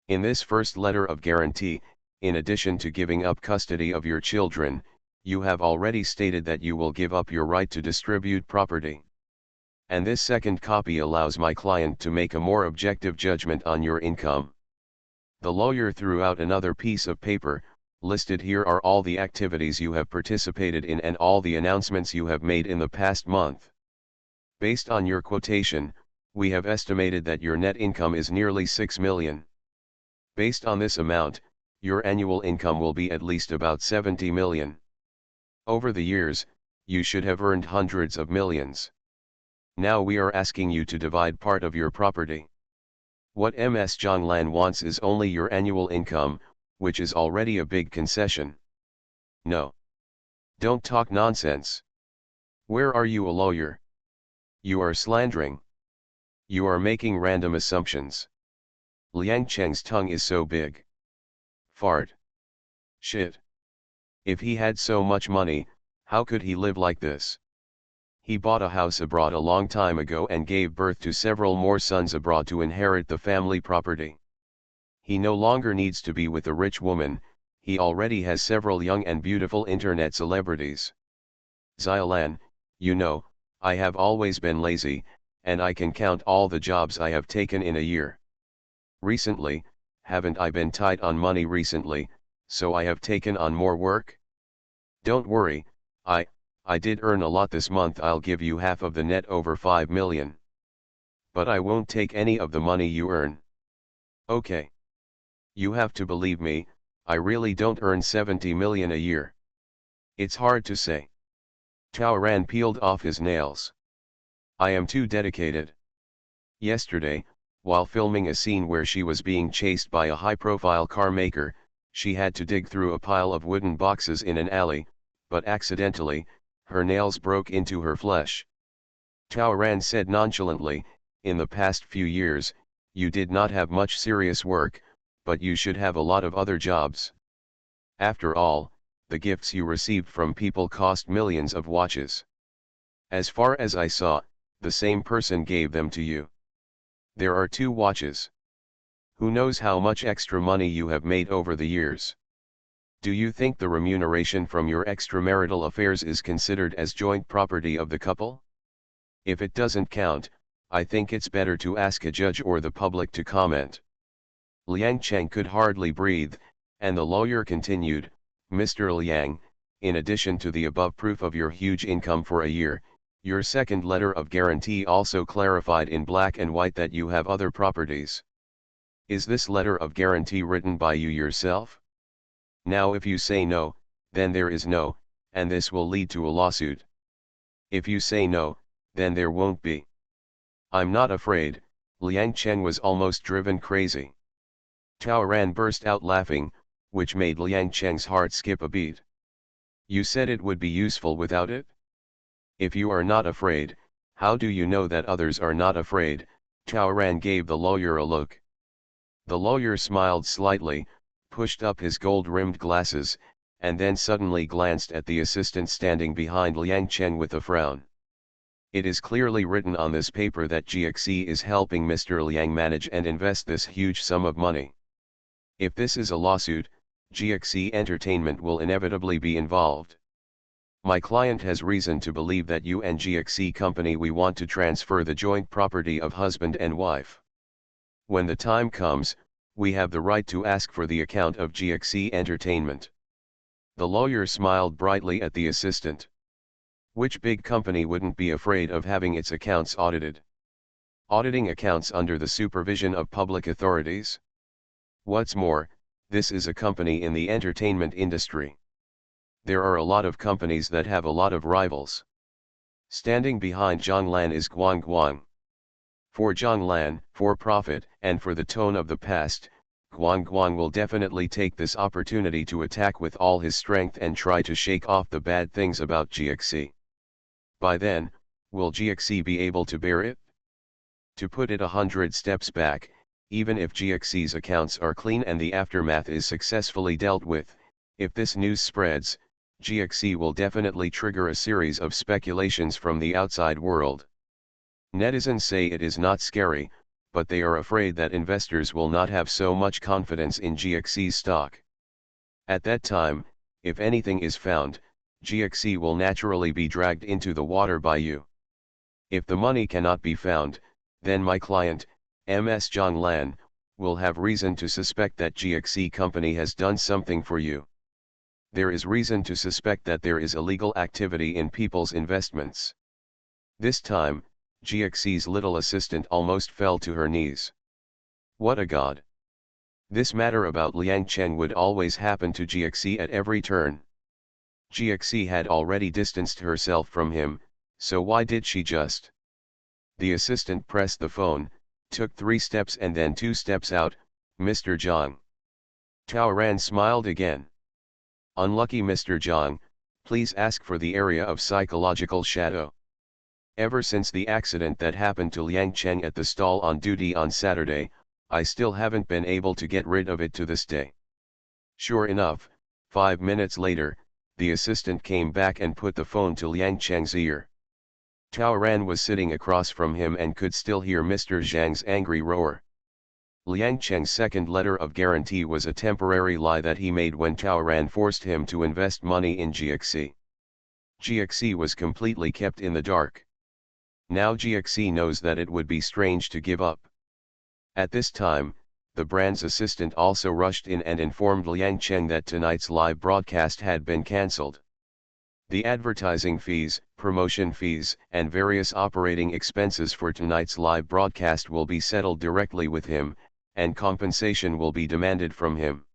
In this first letter of guarantee, in addition to giving up custody of your children, You have already stated that you will give up your right to distribute property. And this second copy allows my client to make a more objective judgment on your income. The lawyer threw out another piece of paper. Listed here are all the activities you have participated in and all the announcements you have made in the past month. Based on your quotation, we have estimated that your net income is nearly 6 million. Based on this amount, your annual income will be at least about 70 million. Over the years, you should have earned hundreds of millions. Now we are asking you to divide part of your property. What Ms. Zhonglan wants is only your annual income, which is already a big concession. No. Don't talk nonsense. Where are you a lawyer? You are slandering. You are making random assumptions. Liang Cheng's tongue is so big. Fart. Shit. If he had so much money, how could he live like this? He bought a house abroad a long time ago and gave birth to several more sons abroad to inherit the family property. He no longer needs to be with a rich woman, he already has several young and beautiful internet celebrities. Xiaolan, you know, I have always been lazy, and I can count all the jobs I have taken in a year. Recently, haven't I been tight on money recently, so I have taken on more work? Don't worry, I did earn a lot this month. I'll give you half of the net over 5 million. But I won't take any of the money you earn. Okay. You have to believe me, I really don't earn 70 million a year. It's hard to say. Tao Ran peeled off his nails. I am too dedicated. Yesterday, while filming a scene where she was being chased by a high-profile car maker, she had to dig through a pile of wooden boxes in an alley, but accidentally, her nails broke into her flesh. Tao Ran said nonchalantly, in the past few years, you did not have much serious work, but you should have a lot of other jobs. After all, the gifts you received from people cost millions of watches. As far as I saw, the same person gave them to you. There are 2 watches. Who knows how much extra money you have made over the years? Do you think the remuneration from your extramarital affairs is considered as joint property of the couple? If it doesn't count, I think it's better to ask a judge or the public to comment. Liang Cheng could hardly breathe, and the lawyer continued, Mr. Liang, in addition to the above proof of your huge income for a year, your second letter of guarantee also clarified in black and white that you have other properties. Is this letter of guarantee written by you yourself? Now if you say no, then there is no, and this will lead to a lawsuit. If you say no, then there won't be. I'm not afraid. Liang Chen was almost driven crazy. Tao Ran burst out laughing, which made Liang Cheng's heart skip a beat. You said it would be useful without it? If you are not afraid, how do you know that others are not afraid? Tao Ran gave the lawyer a look. The lawyer smiled slightly, pushed up his gold-rimmed glasses, and then suddenly glanced at the assistant standing behind Liang Chen with a frown. It is clearly written on this paper that GXE is helping Mr. Liang manage and invest this huge sum of money. If this is a lawsuit, GXE Entertainment will inevitably be involved. My client has reason to believe that you and GXE Company we want to transfer the joint property of husband and wife. When the time comes, we have the right to ask for the account of GXE Entertainment. The lawyer smiled brightly at the assistant. Which big company wouldn't be afraid of having its accounts audited? Auditing accounts under the supervision of public authorities? What's more, this is a company in the entertainment industry. There are a lot of companies that have a lot of rivals. Standing behind Zhonglan is Guang Guang. For Zhonglan, for profit, and for the tone of the past, Guang Guang will definitely take this opportunity to attack with all his strength and try to shake off the bad things about GXE. By then, will GXE be able to bear it? To put it 100 steps back, even if GXE's accounts are clean and the aftermath is successfully dealt with, if this news spreads, GXE will definitely trigger a series of speculations from the outside world. Netizens say it is not scary, but they are afraid that investors will not have so much confidence in GXE's stock. At that time, if anything is found, GXC will naturally be dragged into the water by you. If the money cannot be found, then my client, Ms. Zhang Lan, will have reason to suspect that GXC company has done something for you. There is reason to suspect that there is illegal activity in people's investments. This time, GXC's little assistant almost fell to her knees. What a god! This matter about Liang Cheng would always happen to GXC at every turn. GXC had already distanced herself from him, so why did she just? The assistant pressed the phone, took 3 steps and then 2 steps out. Mr. Zhang. Tao Ran smiled again. Unlucky Mr. Zhang, please ask for the area of psychological shadow. Ever since the accident that happened to Liang Cheng at the stall on duty on Saturday, I still haven't been able to get rid of it to this day. Sure enough, 5 minutes later, the assistant came back and put the phone to Liang Cheng's ear. Tao Ran was sitting across from him and could still hear Mr. Zhang's angry roar. Liang Cheng's second letter of guarantee was a temporary lie that he made when Tao Ran forced him to invest money in GXC. GXC was completely kept in the dark. Now GXC knows that it would be strange to give up. At this time, the brand's assistant also rushed in and informed Liang Cheng that tonight's live broadcast had been cancelled. The advertising fees, promotion fees, and various operating expenses for tonight's live broadcast will be settled directly with him, and compensation will be demanded from him.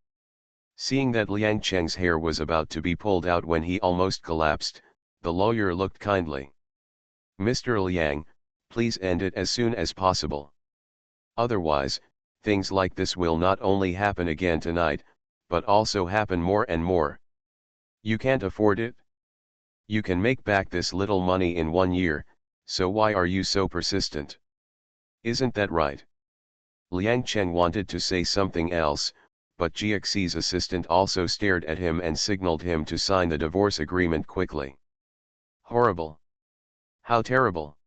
Seeing that Liang Cheng's hair was about to be pulled out when he almost collapsed, the lawyer looked kindly. Mr. Liang, please end it as soon as possible. Otherwise, things like this will not only happen again tonight, but also happen more and more. You can't afford it? You can make back this little money in 1 year, so why are you so persistent? Isn't that right? Liang Cheng wanted to say something else, but GXC's assistant also stared at him and signaled him to sign the divorce agreement quickly. Horrible! How terrible!